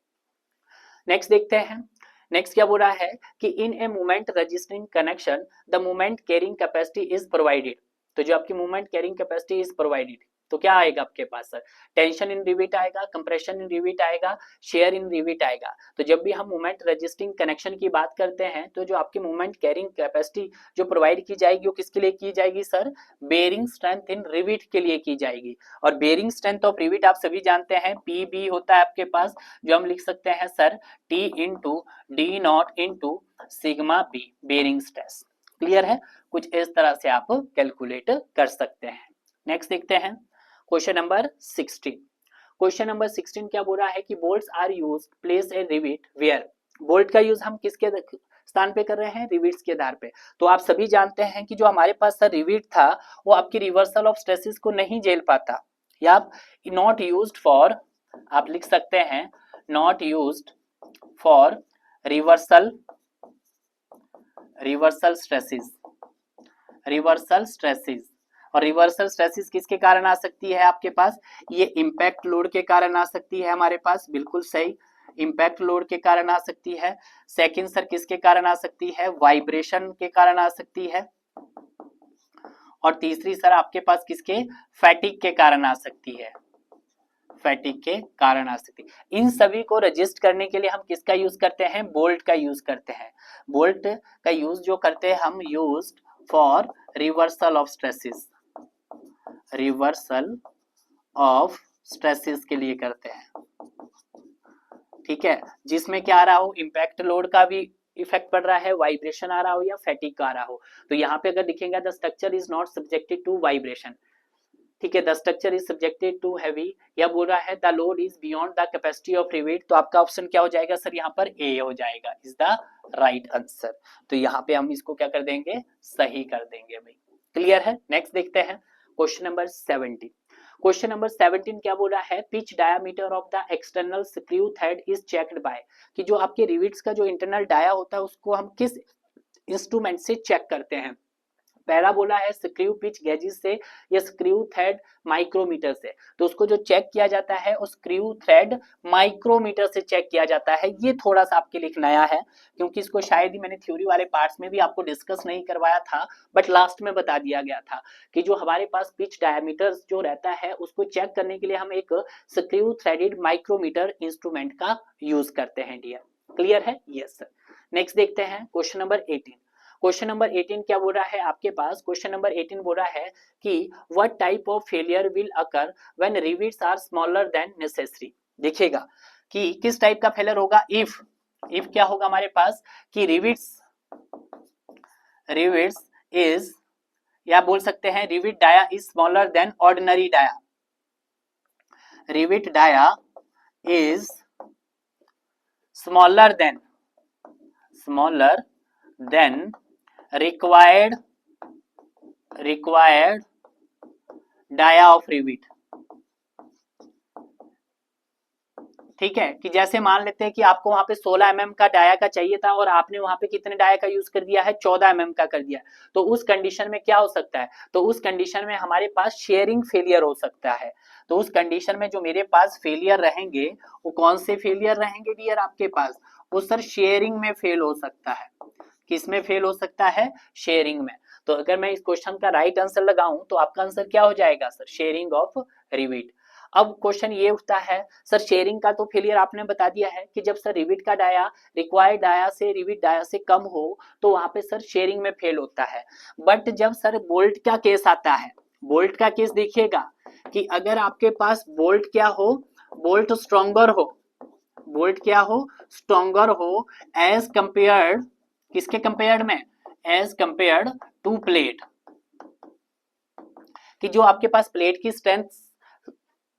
नेक्स्ट देखते हैं, नेक्स्ट क्या बोल रहा है कि in a moment resisting connection the moment carrying capacity is provided. तो जो आपकी moment carrying capacity is provided, तो क्या आएगा आपके पास सर, टेंशन इन रिविट आएगा, कंप्रेशन इन रिविट आएगा, शेयर इन रिविट आएगा। तो जब भी हम मोमेंट रजिस्टरिंग कनेक्शन की बात करते हैं तो जो आपकी मोमेंट कैरिंग कैपेसिटी जो प्रोवाइड की जाएगी वो किसके लिए की जाएगी sir, bearing strength in rivet के लिए की जाएगी। और बेरिंग स्ट्रेंथ ऑफ रिविट आप सभी जानते हैं पीबी होता है आपके पास, जो हम लिख सकते हैं sir T into D not into sigma B, bearing stress. Clear है? कुछ इस तरह से आप कैलकुलेट कर सकते हैं। नेक्स्ट देखते हैं क्वेश्चन नंबर 16। क्वेश्चन नंबर 16 क्या बोल रहा है कि bolts are used place a rivet where. Bolt का यूज हम किसके स्थान पे कर रहे हैं, रिविट्स के आधार पे। तो आप सभी जानते हैं कि जो हमारे पास सर रिविट था वो आपकी रिवर्सल ऑफ स्ट्रेसेस को नहीं झेल पाता, या आप नॉट यूज्ड फॉर, आप लिख सकते हैं not used for reversal stresses, reversal stresses. और रिवर्सल स्ट्रेसेस किसके कारण आ सकती है आपके पास, ये इंपैक्ट लोड के कारण आ सकती है हमारे पास, बिल्कुल सही, इंपैक्ट लोड के कारण आ सकती है। सेकंड सर किसके कारण आ सकती है, वाइब्रेशन के कारण आ सकती है। और तीसरी सर आपके पास किसके, फैटिक के कारण आ सकती है, फैटिक के कारण आ सकती है। इन सभी को रजिस्ट करने के लिए हम किसका यूज करते हैं, बोल्ट का यूज करते हैं। बोल्ट का यूज जो करते हैं हम, used for reversal of stresses, reversal of stresses के लिए करते हैं। ठीक है, जिसमें क्या आ रहा हो, इंपैक्ट लोड का भी इफेक्ट पड़ रहा है, वाइब्रेशन आ रहा हो या फैटिक का आ रहा हो। तो यहाँ पे अगर दिखेगा the structure is not subjected to vibration, ठीक है, the structure is subjected to heavy, या बोल रहा है the load is beyond the capacity of rivet, तो आपका ऑप्शन क्या हो जाएगा सर, यहाँ पर ए हो जाएगा, इज द राइट आंसर। तो यहाँ पे हम इसको क्या कर देंगे, सही कर देंगे भाई। क्लियर है? नेक्स्ट देखते हैं क्वेश्चन नंबर 17। क्वेश्चन नंबर 17 क्या बोल रहा है, pitch diameter of the external screw thread is checked by, कि जो आपके रिविट्स का जो इंटरनल डाया होता है उसको हम किस इंस्ट्रूमेंट से चेक करते हैं। पहला बोला है स्क्रू पिच गेजेस से या स्क्रू थ्रेड माइक्रोमीटर से। तो उसको जो चेक किया जाता है उस स्क्रू थ्रेड माइक्रोमीटर से चेक किया जाता है। ये थोड़ा सा आपके लिए नया है क्योंकि इसको शायद ही मैंने थ्योरी वाले पार्ट्स में भी आपको डिस्कस नहीं करवाया था, बट लास्ट में बता दिया गया था कि जो हमारे पास पिच डायमीटर जो रहता है उसको चेक करने के लिए हम एक स्क्रू थ्रेडेड माइक्रोमीटर इंस्ट्रूमेंट का यूज करते हैं डियर। क्लियर है? Yes sir. नेक्स्ट देखते हैं क्वेश्चन नंबर 18। क्वेश्चन नंबर 18 क्या बोल रहा है आपके पास, क्वेश्चन नंबर 18 बोल रहा है कि what type of failure will occur when rivets are smaller than necessary. देखिएगा कि किस टाइप का फेलियर होगा, इफ क्या होगा हमारे पास कि रिविट्स इज, या बोल सकते हैं rivet dia is smaller than ordinary dia, rivet dia is smaller than required dia of rivet. ठीक है, कि जैसे मान लेते हैं कि आपको वहां पे 16 mm का डाया का चाहिए था और आपने वहां पे कितने डाया का यूज कर दिया है, 14 mm का कर दिया। तो उस कंडीशन में क्या हो सकता है, तो उस कंडीशन में हमारे पास शेयरिंग फेलियर हो सकता है। तो उस कंडीशन में जो मेरे पास फेलियर रहेंगे वो कौन से फेलियर रहेंगे डियर आपके पास, वो सर शेयरिंग में फेल हो सकता है। किस में फेल हो सकता है, शेयरिंग में। तो अगर मैं इस क्वेश्चन का राइट आंसर लगाऊं तो आपका आंसर क्या हो जाएगा सर, शेयरिंग ऑफ रिविट। अब क्वेश्चन ये उठता है सर शेयरिंग का तो फेलियर आपने बता दिया है कि जब सर रिविट का डाया रिक्वायर्ड डाया से रिविट डाया से कम हो तो वहां पे सर शेयरिंग में फेल होता है। बट जब सर बोल्ट का केस आता है, बोल्ट का केस देखिएगा कि अगर आपके पास बोल्ट क्या हो, बोल्ट स्ट्रॉन्गर हो, बोल्ट क्या हो, स्ट्रॉन्गर हो एज कंपेयर्ड, किसके कंपेयर्ड में, एज कंपेयर्ड टू प्लेट, कि जो आपके पास प्लेट की स्ट्रेंथ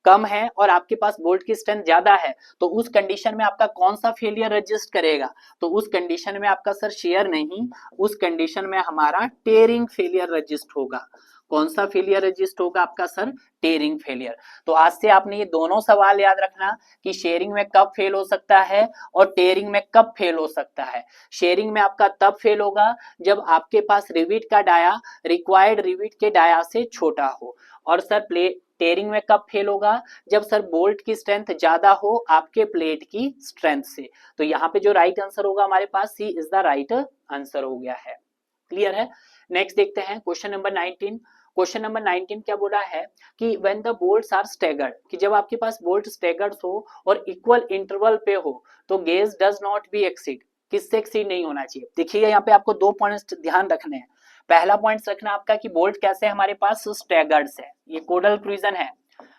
कम है और आपके पास बोल्ट की स्ट्रेंथ ज्यादा है, तो उस कंडीशन में आपका कौन सा फेलियर रजिस्ट करेगा? तो उस कंडीशन में आपका सर शेयर नहीं, उस कंडीशन में हमारा टेयरिंग फेलियर रजिस्ट होगा। कौन सा फेलियर रजिस्ट होगा आपका सर? Tearing failure. तो आज से आपने ये दोनों सवाल याद रखना कि शेयरिंग में कब फेल हो सकता है और टेयरिंग में कब फेल हो सकता है। शेयरिंग में आपका तब फेल होगा जब आपके पास रिविट का डाया रिक्वायर्ड रिविट के डाया से छोटा हो। और सर टेयरिंग में कब फेल होगा? जब सर बोल्ट की स्ट्रेंथ ज्यादा हो आपके प्लेट की स्ट्रेंथ से। तो यहाँ पे जो राइट आंसर होगा हमारे पास सी इज द राइट आंसर हो गया है। क्लियर है? नेक्स्ट देखते हैं क्वेश्चन नंबर 19। क्वेश्चन नंबर 19 क्या बोला है कि when the bolts are staggered, कि जब आपके पास बोल्ट स्टैगर्ड हो और इक्वल इंटरवल पे हो तो gauge does not be exceed, किससे एक्सीड नहीं होना चाहिए? देखिए यहाँ पे आपको दो पॉइंट्स ध्यान रखने हैं। पहला पॉइंट रखना आपका कि बोल्ट कैसे हमारे पास स्टैगर्ड है, ये कोडल प्रिजन है।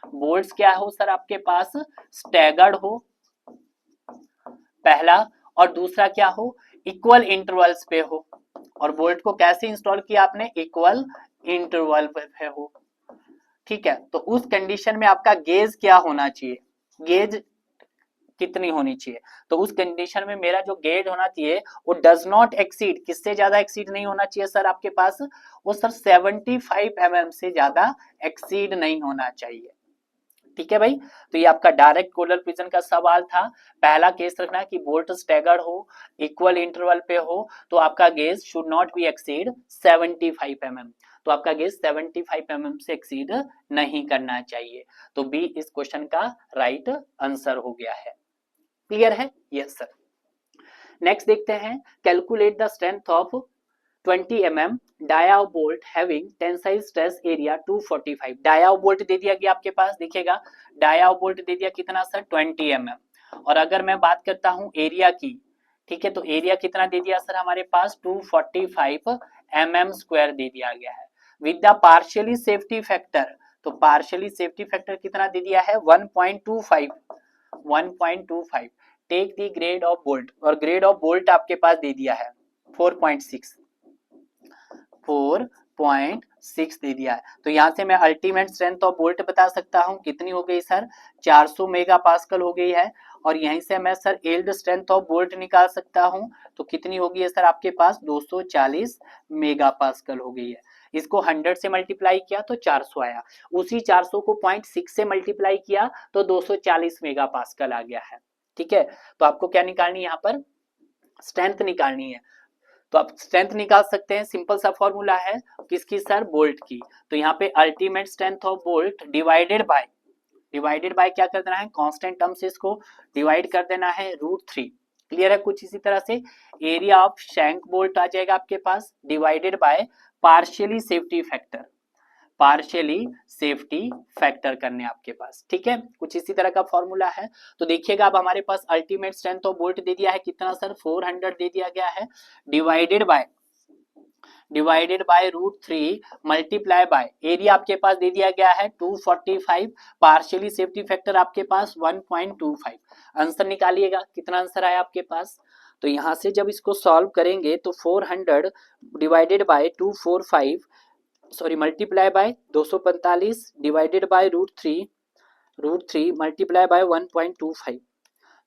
बोल्ट्स क्या हो सर आपके पास? स्टैगर्ड हो पहला, और दूसरा क्या हो? इक्वल इंटरवल्स पे हो। और बोल्ट को कैसे इंस्टॉल किया आपने? इक्वल इंटरवल पे हो। ठीक है, तो उस कंडीशन में आपका गेज क्या होना चाहिए? गेज कितनी होनी चाहिए? तो उस कंडीशन में मेरा जो गेज होना चाहिए वो डज नॉट एक्सीड, किससे ज्यादा एक्सीड नहीं होना चाहिए सर आपके पास? वो सर 75 mm से ज्यादा एक्सीड नहीं होना चाहिए। ठीक है भाई, तो ये आपका डायरेक्ट कोलर प्रिजन का सवाल था। पहला केस रखना कि बोल्ट स्टैगर्ड हो, इक्वल इंटरवल पे हो, तो आपका gauge should not be exceed 75 mm। तो आपका गेज 75 mm से एक्सीड नहीं करना चाहिए। तो बी इस क्वेश्चन का राइट आंसर हो गया है। क्लियर है? Yes sir. नेक्स्ट देखते हैं, calculate the strength of 20 mm dia bolt having tensile stress area 245। Dia bolt दे दिया गया आपके पास, देखिएगा डाया बोल्ट दे दिया कितना सर? 20 mm। और अगर मैं बात करता हूं एरिया की, ठीक है, तो एरिया कितना दे दिया सर हमारे पास? 245 mm स्क्वायर दे दिया गया है with the partially safety factor. तो पार्शियली सेफ्टी फैक्टर कितना दे दिया है? 1.25। 1.25। Take the grade of bolt, और ग्रेड ऑफ बोल्ट आपके पास दे दिया है 4.6। 4.6 दे दिया है। तो यहां से मैं अल्टीमेट स्ट्रेंथ ऑफ बोल्ट बता सकता हूं कितनी हो गई सर? 400 मेगा पास्कल हो गई है। और यहीं से मैं sir yield strength of bolt निकाल सकता हूं, तो कितनी होगी सर आपके पास? 240 मेगा पास्कल हो गई है। इसको 100 से मल्टीप्लाई किया तो 400 आया, उसी 400 को 0.6 से मल्टीप्लाई किया तो 240 मेगा पास्कल आ गया है। ठीक है, तो आपको क्या निकालनी है यहाँ पर? स्ट्रेंथ निकालनी है। तो आप स्ट्रेंथ निकाल सकते हैं, सिंपल सा फॉर्मूला है किसकी सर? बोल्ट की। तो यहाँ पे ultimate strength of bolt divided by क्या कर देना है? कांस्टेंट टर्म से इसको डिवाइड कर देना है √3। क्लियर है? कुछ इसी तरह से एरिया ऑफ शैंक बोल्ट आ जाएगा आपके पास divided by partially safety factor, partially safety factor करने आपके पास। ठीक है, कुछ इसी तरह का फॉर्मूला है। तो देखिएगा अब हमारे पास अल्टीमेट स्ट्रेंथ ऑफ बोल्ट दे दिया है कितना सर? 400 दे दिया गया है divided by √3 multiply by area आपके पास दे दिया गया है 245, पार्शियली सेफ्टी फैक्टर आपके पास 1.25। आंसर निकालिएगा, कितना आंसर आया आपके पास? तो यहां से जब इसको सॉल्व करेंगे तो 400 divided by 245, sorry multiply by 245 divided by √3 multiply by 1.25।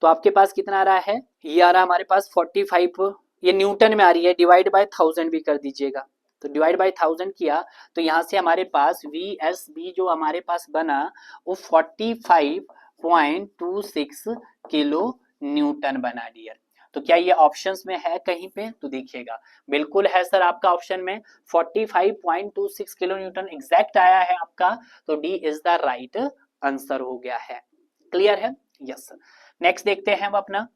तो आपके पास कितना आ रहा है? ये आ रहा है हमारे पास 45, ये न्यूटन में आ रही है, डिवाइड बाय 1000 भी कर दीजिएगा। तो डिवाइड बाय 1000 किया तो यहाँ से हमारे पास VSB जो हमारे पास बना वो 45.26 किलो न्यूटन बना डियर। तो क्या ये ऑप्शंस में है कहीं पे? तो देखिएगा बिल्कुल है सर आपका ऑप्शन में 45.26 किलो न्यूटन एग्जैक्ट आया है आपका। तो D is the right answer हो गया है। क्लियर है? Yes sir. नेक्स्ट देखते हैं हम अपना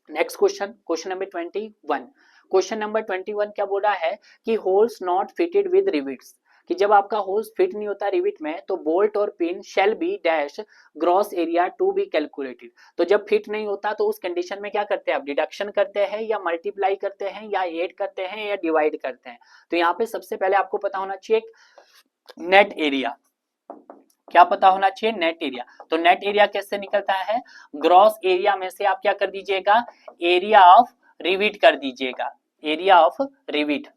next question, question number 21। Question number 21 क्या बोला है कि holes not fitted with rivets, कि जब आपका होल्स फिट नहीं होता रिविट में तो बोल्ट और pin shall be dash gross area to be calculated. तो जब फिट नहीं होता तो उस कंडीशन में क्या करते हैं? आप डिडक्शन करते हैं या मल्टीप्लाई करते हैं या ऐड करते हैं या डिवाइड करते हैं। तो यहाँ पे सबसे पहले आपको पता होना चाहिए नेट एरिया। क्या पता होना चाहिए? Net area. तो नेट एरिया कैसे निकलता है? ग्रॉस एरिया में से आप क्या कर दीजिएगा? एरिया ऑफ रिविट कर दीजिएगा, area of rivet.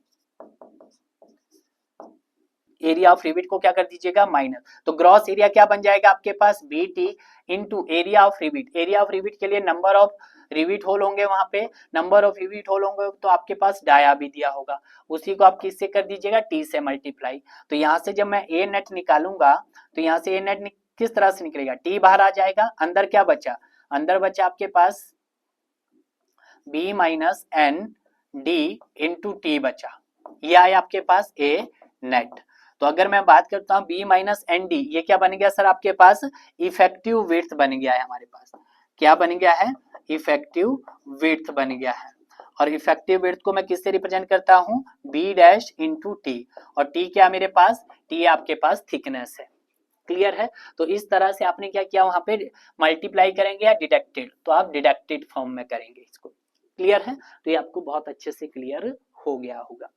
Area of rivet को क्या कर दीजिएगा माइनस, तो ग्रॉस एरिया क्या बन जाएगा आपके पास B T into area of rivet. Area of rivet के लिए नंबर ऑफ रिविट होल होंगे, वहां पे नंबर ऑफ रिविट होल होंगे तो आपके पास डाया भी दिया होगा, उसी को आप किससे कर दीजिएगा टी से मल्टीप्लाई। तो यहाँ से जब मैं ए नेट निकालूंगा तो यहाँ से ए नेट किस तरह से निकलेगा, टी बाहर आ जाएगा, अंदर क्या बचा, अंदर बचा आपके पास B minus N D into T बचा, ये आया आपके पास ए नेट। तो अगर मैं बात करता हूँ बी माइनस एन डी, ये क्या बन गया सर आपके पास इफेक्टिव विड्थ बन गया है हमारे पास, क्या बन गया है इफेक्टिव विड्थ बन गया है। और इफेक्टिव विड्थ को मैं किससे रिप्रेजेंट करता हूँ बी डैश इंटू टी, और टी क्या मेरे पास, टी आपके पास थिकनेस है। क्लियर है, तो इस तरह से आपने क्या किया वहां पे मल्टीप्लाई करेंगे या डिडक्टेड, तो आप डिडक्टेड फॉर्म में करेंगे इसको। क्लियर है, तो ये आपको बहुत अच्छे से क्लियर हो गया होगा।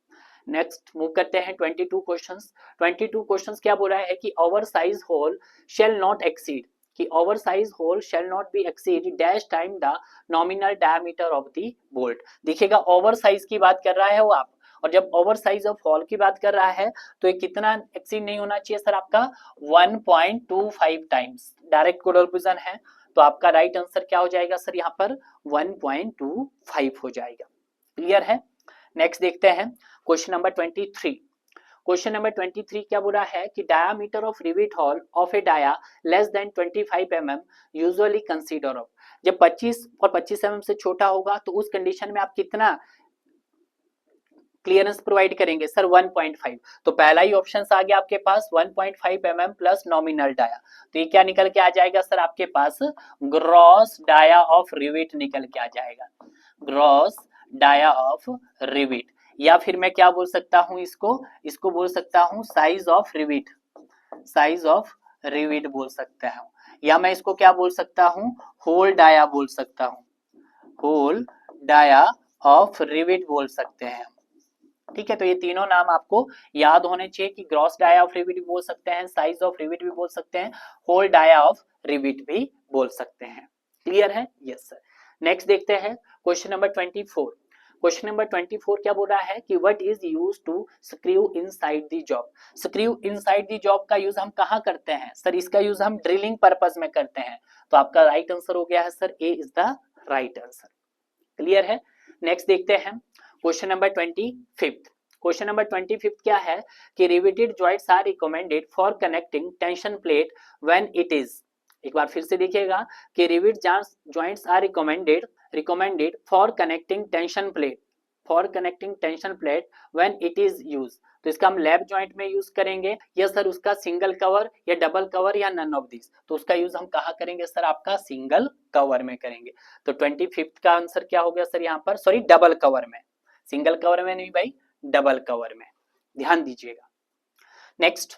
नेक्स्ट मूव करते हैं 22 क्वेश्चंस। 22 क्वेश्चंस क्या बोल रहा है कि over size hole shall not exceed, कि over size hole shall not be exceed dash time the nominal diameter of the bolt. देखिएगा ओवर साइज की बात कर रहा है वो आप, और जब ओवर साइज ऑफ होल की बात कर रहा है तो ये कितना एक्सीड नहीं होना चाहिए सर आपका 1.25 टाइम्स, डायरेक्ट कोलरिजन है, तो आपका राइट आंसर क्या हो जाएगा सर यहाँ पर 1.25 हो जाएगा। क्लियर है, नेक्स्ट देखते हैं क्वेश्चन नंबर 23। क्वेश्चन नंबर 23 क्या बोला है कि diameter of rivet hole of a dia less than 25 mm usually consider of, जब 25 और 25 mm से छोटा होगा तो उस कंडीशन में आप कितना क्लियरेंस प्रोवाइड करेंगे सर 1.5, तो पहला ही ऑप्शन आ गया आपके पास 1.5 mm प्लस नॉमिनल डाया, तो ये क्या निकल के आ जाएगा सर आपके पास ग्रॉस डाया ऑफ रिविट निकल के आ जाएगा, ग्रॉस डाया ऑफ रिविट। या फिर मैं क्या बोल सकता हूं इसको बोल सकता हूं size of rivet, size of rivet बोल सकता हूं, या मैं इसको क्या बोल सकता हूं होल डाया बोल सकता हूं, होल डाया ऑफ रिविट बोल सकते हैं। ठीक है, तो ये तीनों नाम आपको याद होने चाहिए कि ग्रॉस डाया ऑफ रिविट भी बोल सकते हैं, साइज ऑफ रिविट भी बोल सकते हैं, होल डाया ऑफ रिविट भी बोल सकते हैं। क्लियर है, यस सर। नेक्स्ट देखते हैं क्वेश्चन नंबर 24। क्वेश्चन नंबर 24 क्या बोल रहा है कि what is used to screw inside the job. Screw inside the job का यूज हम कहाँ करते हैं सर, इसका यूज हम ड्रिलिंग पर्पस में करते हैं, तो आपका राइट आंसर हो गया है sir A is the right answer. Clear है, नेक्स्ट देखते हैं क्वेश्चन नंबर 25। क्वेश्चन नंबर 25 क्या है कि riveted joints are recommended for connecting tension plate when it is, एक बार फिर से देखिएगा कि rivet joints are recommended for connecting tension plate, for connecting tension plate when it is use, तो इसका हम लैप जॉइंट में यूज करेंगे या सर उसका सिंगल कवर या डबल कवर या नन ऑफ दिस, तो उसका यूज हम कहाँ करेंगे सर आपका सिंगल कवर में करेंगे। तो 25 का आंसर क्या हो गया सर यहाँ पर, सॉरी डबल कवर में, सिंगल कवर में नहीं भाई डबल कवर में, ध्यान दीजिएगा। Next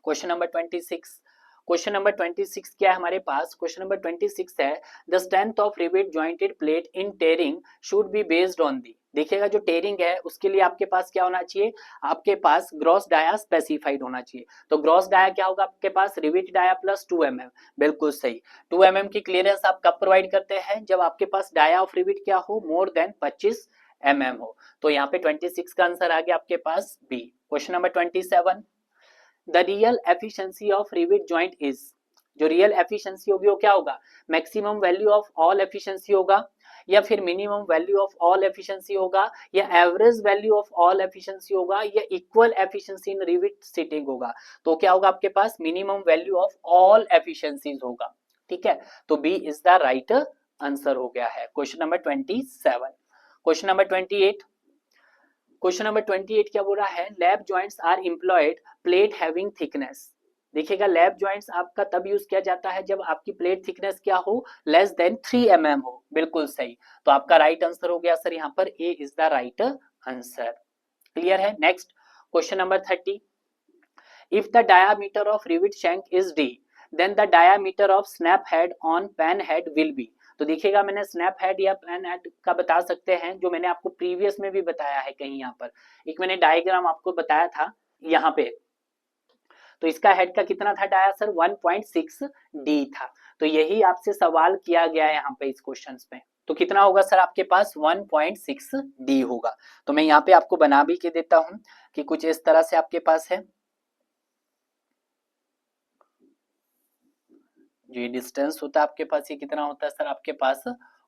question number 26। Question number 26 क्या है हमारे पास, क्वेश्चन नंबर 26 है the strength of rivet jointed plate in tearing should be based on the. देखिएगा जो टेयरिंग है उसके लिए आपके पास क्या होना चाहिए, आपके पास ग्रॉस डाया स्पेसिफाइड होना चाहिए, तो ग्रॉस डाया क्या होगा आपके पास रिवेट डाया प्लस 2 mm, बिल्कुल सही। 2 mm की क्लियरेंस आप कब प्रोवाइड करते हैं, जब आपके पास डाया ऑफ रिवेट क्या हो मोर देन 25 mm हो, तो यहाँ पे 26 का आंसर आ गया आपके पास B. Question number 27, the real efficiency of rivet joint is, जो रियल एफिशिएंसी होगी वो क्या होगा, maximum value of all efficiency होगा, या फिर minimum value of all efficiency होगा, या average value of all efficiency होगा, या equal efficiency in rivet sitting होगा, तो क्या होगा आपके पास minimum value of all efficiencies होगा। ठीक है, तो B is the right answer हो गया है question number 27। Question number 28। Question number 28 क्या बोल रहा है, lap joints are employed plate having thickness. देखिएगा लैप जॉइंट्स आपका तब यूज किया जाता है जब आपकी प्लेट थिकनेस क्या हो लेस देन 3 mm हो, बिल्कुल सही, तो आपका राइट आंसर हो गया सर यहाँ पर A is the right answer. Clear है, next question number 30, if the diameter of rivet shank is D then the diameter of snap head on pan head will be. तो देखिएगा मैंने snap head या pan head का बता सकते हैं, जो मैंने आपको प्रीवियस में भी बताया है कहीं यहाँ पर, एक मैंने डायग्राम आपको बताया था यहाँ पे, तो इसका हेड का कितना था डाया सर 1.6 डी था, तो यही आपसे सवाल किया गया है यहाँ पे इस क्वेश्चन में। तो कितना होगा सर आपके पास 1.6 डी होगा। तो मैं यहाँ पे आपको बना भी के देता हूं कि कुछ इस तरह से आपके पास है, जो ये डिस्टेंस होता है आपके पास, ये कितना होता है सर आपके पास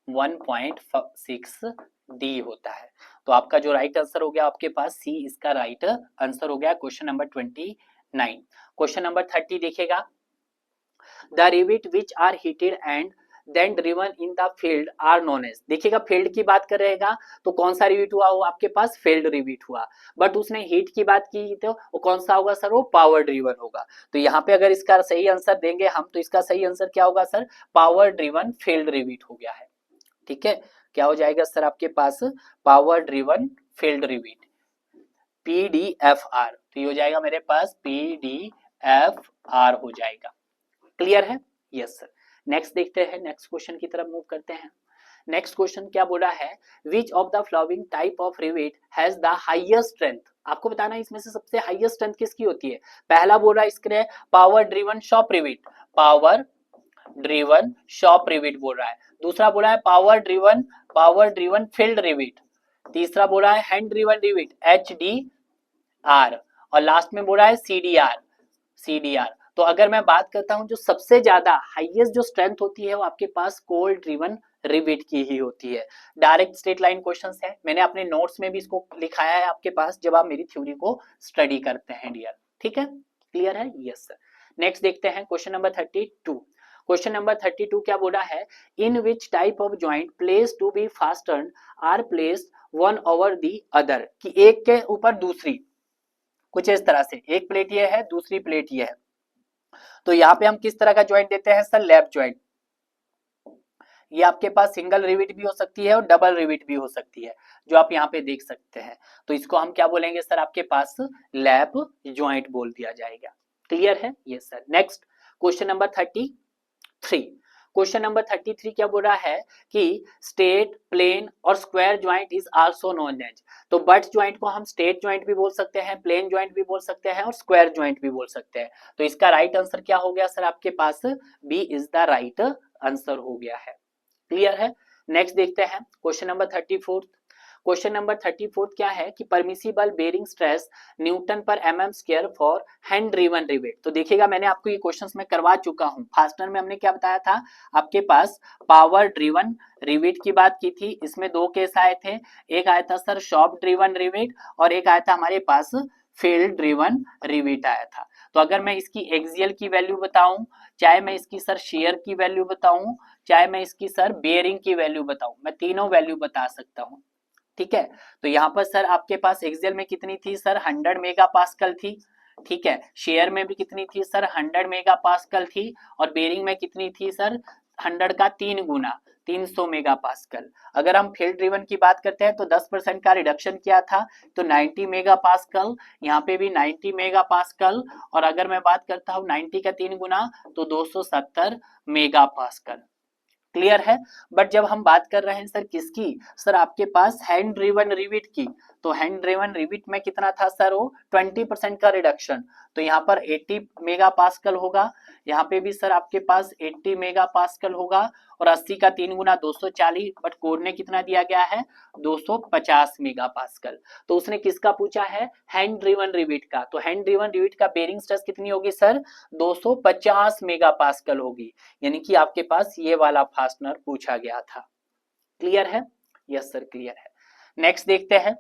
1.6 डी होता है। तो आपका जो राइट आंसर हो गया आपके पास सी इसका राइट आंसर हो गया क्वेश्चन नंबर 29। क्वेश्चन नंबर 30 देखिएगा, the rivet which are heated and then driven in the field are known as. देखिएगा फील्ड की बात कर रहेगा तो कौन सा रिविट हुआ, वो आपके पास फील्ड रिविट हुआ, बट उसने हीट की बात की तो वो कौन सा होगा सर, वो पावर ड्रिवन होगा। तो यहाँ पे अगर इसका सही आंसर देंगे हम तो इसका सही आंसर क्या होगा sir, power driven field rivet हो गया है। ठीक है, क्या हो जाएगा सर आपके पास, power driven field rivet, PDFR। तो ये हो जाएगा मेरे पास PDFR हो जाएगा। क्लियर है, यस सर। नेक्स्ट देखते हैं, नेक्स्ट क्वेश्चन की तरफ मूव करते हैं। नेक्स्ट क्वेश्चन क्या बोला है, which of the flowing type of rivet has the highest strength. आपको बताना है इसमें से सबसे हाईएस्ट स्ट्रेंथ किसकी होती है। पहला बोल रहा है इसके power driven shop rivet, power driven shop rivet बोल रहा है। दूसरा बोला है पावर ड्रिवन फील्ड रिवेट। तीसरा बोला है हैंड ड्रिवन रिवेट HDR, और लास्ट में बोला है CDR। तो अगर मैं बात करता हूं जो सबसे ज्यादा हाईएस्ट जो स्ट्रेंथ होती है वो आपके पास कोल्ड ड्रिवन रिवेट की ही होती है। डायरेक्ट स्ट्रेट लाइन क्वेश्चंस है, मैंने अपने नोट्स में भी इसको लिखाया है आपके पास जब आप मेरी थ्योरी को स्टडी करते हैं डियर। ठीक है, क्लियर है, यस सर। नेक्स्ट देखते हैं क्वेश्चन नंबर 32। क्वेश्चन नंबर 32 क्या बोला है, in which type of joint place to be fastened are placed one over the other, कि एक के ऊपर दूसरी, कुछ इस तरह से, एक प्लेट ये है दूसरी प्लेट ये है। तो यहाँ पे हम किस तरह का ज्वाइंट देते हैं सर, लैप ज्वाइंट। ये आपके पास सिंगल रिविट भी हो सकती है और डबल रिविट भी हो सकती है, जो आप यहाँ पे देख सकते हैं। तो इसको हम क्या बोलेंगे सर, आपके पास लैप ज्वाइंट बोल दिया जाएगा। क्लियर है, ये sir. Next question number 33। Question number 33 क्या बोल रहा है कि स्ट्रेट, प्लेन और square joint is also known as. तो बट ज्वाइंट को हम स्ट्रेट ज्वाइंट भी बोल सकते हैं, प्लेन ज्वाइंट भी बोल सकते हैं और स्क्वायर ज्वाइंट भी बोल सकते हैं। तो इसका राइट आंसर क्या हो गया सर आपके पास, B is the right answer हो गया है। क्लियर है, नेक्स्ट देखते हैं क्वेश्चन नंबर 34। क्वेश्चन नंबर 34 क्या है कि परमिसिबल बेरिंग स्ट्रेस न्यूटन पर mm square for hand driven rivet. तो देखिएगा मैंने आपको ये क्वेश्चंस में करवा चुका हूं, फास्टनर में हमने क्या बताया था, आपके पास पावर ड्रिवन रिवेट की बात की थी। इसमें दो केस आए थे, एक आया था सर शॉप ड्रिवन रिवेट और एक आया था हमारे पास फील्ड ड्रिवन रिवेट आया था। तो अगर मैं इसकी एक्सियल की वैल्यू बताऊं, चाहे मैं इसकी सर शेयर की वैल्यू बताऊं, चाहे मैं इसकी सर बेयरिंग की वैल्यू बताऊं, मैं तीनों वैल्यू बता सकता हूं। ठीक है, तो यहाँ पर सर आपके पास एक्सियल में कितनी थी सर, 100 मेगा पास्कल थी। ठीक है, शेयर में भी कितनी थी सर, 100 मेगा पास्कल थी, और बेरिंग में कितनी थी सर, 100 का 3 गुना 300 मेगा पास्कल। अगर हम फील्ड ड्रिवन की बात करते हैं तो 10% का रिडक्शन किया था, तो 90 मेगा पास्कल, यहाँ पे भी 90 मेगा पास्कल, और अगर मैं बात करता हूँ 90 का 3 गुना तो 270 मेगा पास्कल। क्लियर है, बट जब हम बात कर रहे हैं सर किसकी, सर आपके पास हैंड ड्रिवन रिविट की, तो हैंड ड्रिवन रिविट में कितना था सर, वो 20% का रिडक्शन, तो यहाँ पर 80 मेगा पास्कल होगा, यहाँ पे भी सर आपके पास 80 मेगा पास्कल होगा, और 80 का 3 गुना 240, बट कोड ने कितना दिया गया है, 250 मेगा पास्कल। तो उसने किसका पूछा है, हैंड ड्रिवन रिविट का। तो हैंड ड्रिवन रिविट का बेरिंग स्ट्रेस कितनी होगी सर, 250 मेगा पास्कल होगी, यानी कि आपके पास ये वाला फास्टनर पूछा गया था। क्लियर है, यस सर क्लियर है। नेक्स्ट देखते हैं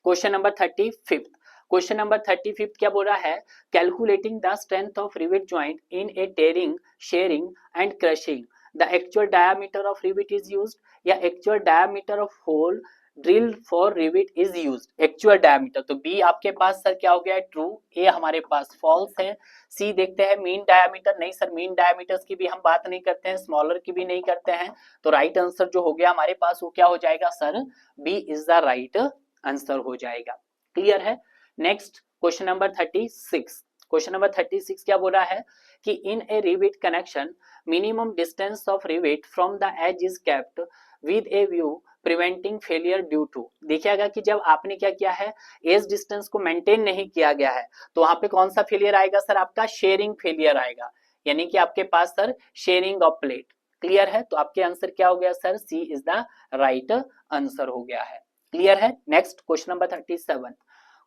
क्वेश्चन नंबर 35। क्वेश्चन नंबर 35 क्या बोल रहा है, calculating the strength of rivet joint in a tearing, shearing and crushing, the actual diameter of rivet is used, या actual diameter of hole drill for rivet is used. Actual diameter, तो B आपके पास sir क्या हो गया है, true, ए हमारे पास false है। सी देखते हैं मीन डायमीटर, नहीं सर मीन डायमीटर्स की भी हम बात नहीं करते हैं, स्मॉलर की भी नहीं करते हैं। तो राइट आंसर जो हो गया हमारे पास वो क्या हो जाएगा sir, B is the right answer हो जाएगा। क्लियर है, next question number 36। Question number 36 क्या बोल रहा है कि in a rivet connection minimum distance of rivet from the edge is kept with a view preventing failure due to. देखिएगा कि जब आपने क्या किया है, एज डिस्टेंस को मेंटेन नहीं किया गया है, तो वहां पे कौन सा फेलियर आएगा सर, आपका शेयरिंग फेलियर आएगा, यानी कि आपके पास sir shearing of plate. Clear है? तो आपके आंसर क्या हो गया sir? C is the right answer हो गया है। क्लियर है? Next question number 37।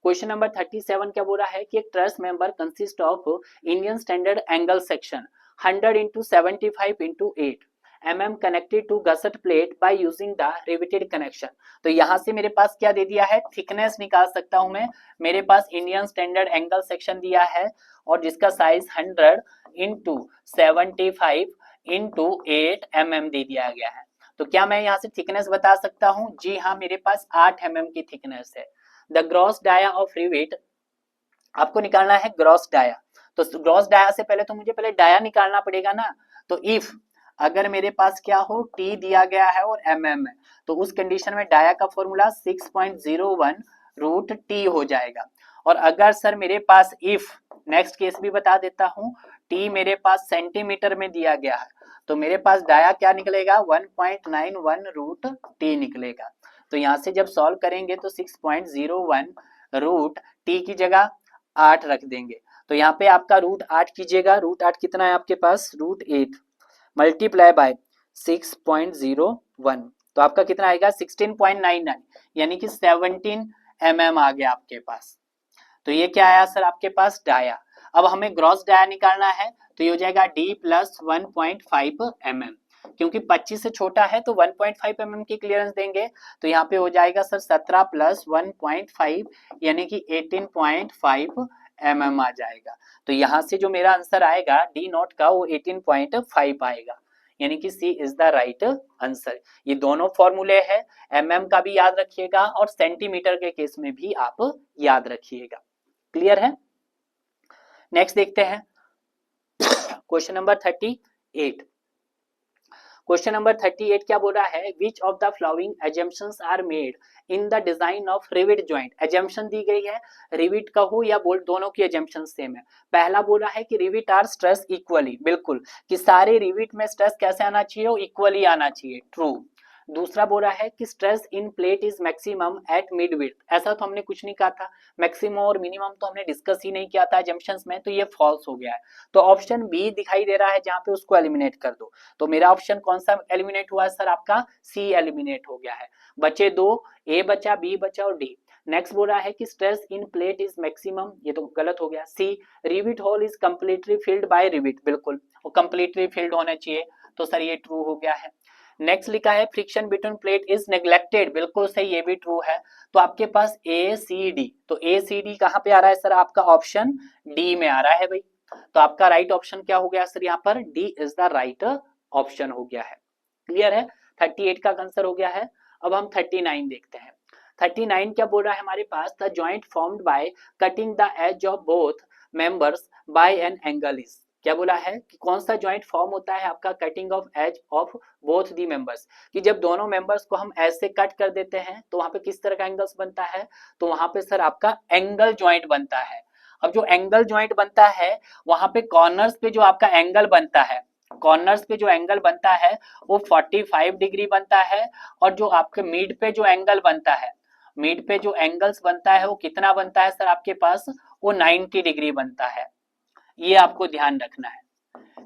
Question number 37 क्या बोल रहा है कि एक truss member consist of Indian standard angle section 100 into 75 into 8 mm connected to gusset plate by using the riveted connection. तो यहां से मेरे पास क्या दे दिया है? थिकनेस निकाल सकता हूं मैं। मेरे पास इंडियन स्टैंडर्ड एंगल सेक्शन दिया है और जिसका साइज 100 इंटू 75 इंटू 8 mm दे दिया गया है। तो क्या मैं यहाँ से थिकनेस बता सकता हूँ? जी हाँ, मेरे पास 8 mm की थिकनेस है। The gross dia of rivet, आपको निकालना है ग्रॉस डाया। तो ग्रॉस डाया से पहले तो मुझे पहले डाया निकालना पड़ेगा ना। तो इफ अगर मेरे पास क्या हो, टी दिया गया है और mm है, तो उस कंडीशन में डाया का फॉर्मूला 6.01 रूट टी हो जाएगा। और अगर सर मेरे पास इफ, नेक्स्ट केस भी बता देता हूं, टी मेरे पास सेंटीमीटर में दिया गया है, तो मेरे पास डाया क्या निकलेगा? 1.91 रूट टी निकलेगा। तो यहां से जब सॉल्व करेंगे तो 6.01 रूट टी की जगह 8 रख देंगे। तो यहाँ पे आपका रूट 8 कीजिएगा। रूट 8 कितना है आपके पास? रूट 8 मल्टीप्लाई बाय 6.01, तो आपका कितना आएगा? 16.99, यानी कि 17 mm आ गया आपके पास। तो ये क्या आया सर आपके पास? डाया। अब हमें ग्रॉस डाया निकालना है, तो ये हो जाएगा d प्लस 1.5 mm, क्योंकि 25 से छोटा है तो 1.5 mm की क्लियरेंस देंगे। तो यहाँ पे हो जाएगा सर 17 प्लस 1.5 यानी कि 18.5 mm आ जाएगा। तो यहाँ से जो मेरा आंसर आएगा डी नॉट का, वो 18.5 आएगा, यानी कि सी इज द राइट आंसर। ये दोनों फॉर्मूले हैं, mm का भी याद रखिएगा और सेंटीमीटर के केस में भी आप याद रखिएगा। क्लियर है? नेक्स्ट देखते हैं क्वेश्चन नंबर 38। क्वेश्चन नंबर 38 क्या बोल रहा है? Which of the following assumptions are made in the design of rivet joint. Assumption दी गई है, रिविट का हो या बोल्ट, दोनों की एजम्पशन सेम है। पहला बोल रहा है कि रिविट आर स्ट्रेस इक्वली, बिल्कुल, कि सारे रिविट में स्ट्रेस कैसे आना चाहिए? इक्वली आना चाहिए, ट्रू। दूसरा बोल रहा है कि stress in plate is maximum at mid width, ऐसा तो हमने कुछ नहीं कहा था। मैक्सिमम और मिनिमम तो हमने डिस्कस ही नहीं किया था एजम्पशंस में, तो ये फॉल्स हो गया है। तो ऑप्शन बी दिखाई दे रहा है जहां पे, उसको एलिमिनेट कर दो। तो मेरा ऑप्शन कौन सा एलिमिनेट हुआ है सर? आपका सी एलिमिनेट हो गया है। बचे दो, ए बचा, बी बचा और डी। नेक्स्ट बोल रहा है कि stress in plate is maximum, ये तो गलत हो गया। C rivet hole is completely filled by rivet, बिल्कुल वो कंप्लीटली फिल्ड होना चाहिए, तो सर ये ट्रू हो गया है। नेक्स्ट लिखा है friction between plate is neglected, बिल्कुल सही, ये भी ट्रू है। तो आपके पास ए सी डी, तो ए सी डी कहां पे आ रहा है सर? आपका ऑप्शन डी में आ रहा है भाई। तो आपका राइट ऑप्शन क्या हो गया सर? यहाँ पर D is the right option हो गया है। क्लियर है? 38 का आंसर हो गया है। अब हम 39 देखते हैं। 39 क्या बोल रहा है हमारे पास? The joint formed by cutting the edge of both members by an angle is. क्या बोला है कि कौन सा जॉइंट फॉर्म होता है आपका? Cutting of edge of both the members, कि जब दोनों मेंबर्स को हम ऐसे कट कर देते हैं तो वहां पे किस तरह का एंगल्स बनता है? तो वहां पे सर आपका एंगल जॉइंट बनता है। अब जो एंगल जॉइंट बनता है, वहां पे कॉर्नर्स पे जो आपका एंगल बनता है, कॉर्नर्स पे जो एंगल बनता है वो 45 डिग्री बनता है। और जो आपके मिड पे जो एंगल बनता है, मिड पे जो एंगल्स बनता है वो कितना बनता है सर आपके पास? वो 90 डिग्री बनता है। ये आपको ध्यान रखना है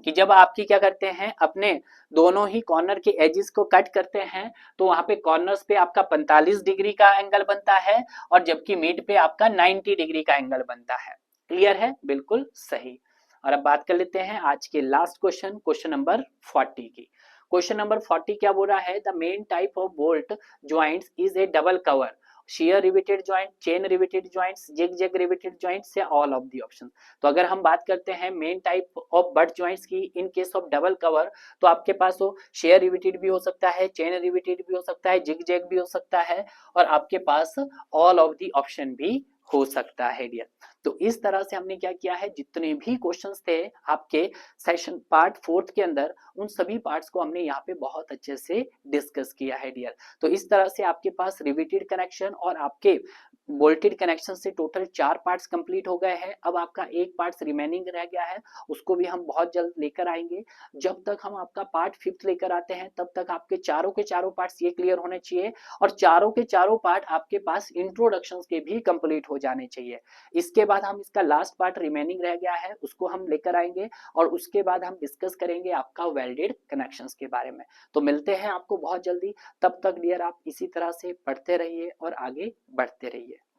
कि जब आपकी क्या करते हैं, अपने दोनों ही कॉर्नर के एजेस को कट करते हैं, तो वहां पे कॉर्नर्स पे आपका 45 डिग्री का एंगल बनता है और जबकि मिड पे आपका 90 डिग्री का एंगल बनता है। क्लियर है? बिल्कुल सही। और अब बात कर लेते हैं आज के लास्ट क्वेश्चन, क्वेश्चन नंबर 40 की। क्वेश्चन नंबर 40 क्या बोल रहा है? The main type of bolt joints is a double cover, shear riveted joint, chain riveted joints, zig zag riveted joints, या ऑल ऑफ द ऑप्शन। तो अगर हम बात करते हैं main type of butt joints की in case of double cover, तो आपके पास वो शेयर रिवेटेड भी हो सकता है, चेन रिवेटेड भी हो सकता है, जिग जैग भी हो सकता है, और आपके पास ऑल ऑफ द ऑप्शन भी हो सकता है डियर। तो इस तरह से हमने क्या किया है, जितने भी क्वेश्चंस थे आपके सेशन पार्ट 4 के अंदर, उन सभी पार्ट्स को हमने यहाँ पे बहुत अच्छे से डिस्कस किया है डियर। तो इस तरह से आपके पास रिवेटेड कनेक्शन और आपके बोल्टेड कनेक्शन से टोटल 4 पार्ट्स कंप्लीट हो गए हैं। अब आपका एक पार्ट्स रिमेनिंग रह गया है, उसको भी हम बहुत जल्द लेकर आएँगे। जब तक हम आपका पार्ट 5th लेकर आते हैं, तब तक आपके चारों के चारों पार्ट्स ये क्लियर होने चाहिए और चारों के चारों पार्ट आपके पास इंट्रोडक्शंस के भी कंप्लीट हो जाने चाहिए। इसके बाद हम इसका लास्ट पार्ट रिमेनिंग रह गया है, उसको हम लेकर आएँगे और उसके बाद हम डिस्कस करेंगे आपका वेल्डेड कनेक्शंस के बारे में। तो मिलते हैं आपको बहुत जल्दी, तब तक डियर आप इसी तरह से पढ़ते रहिए और आगे बढ़ते रहिए।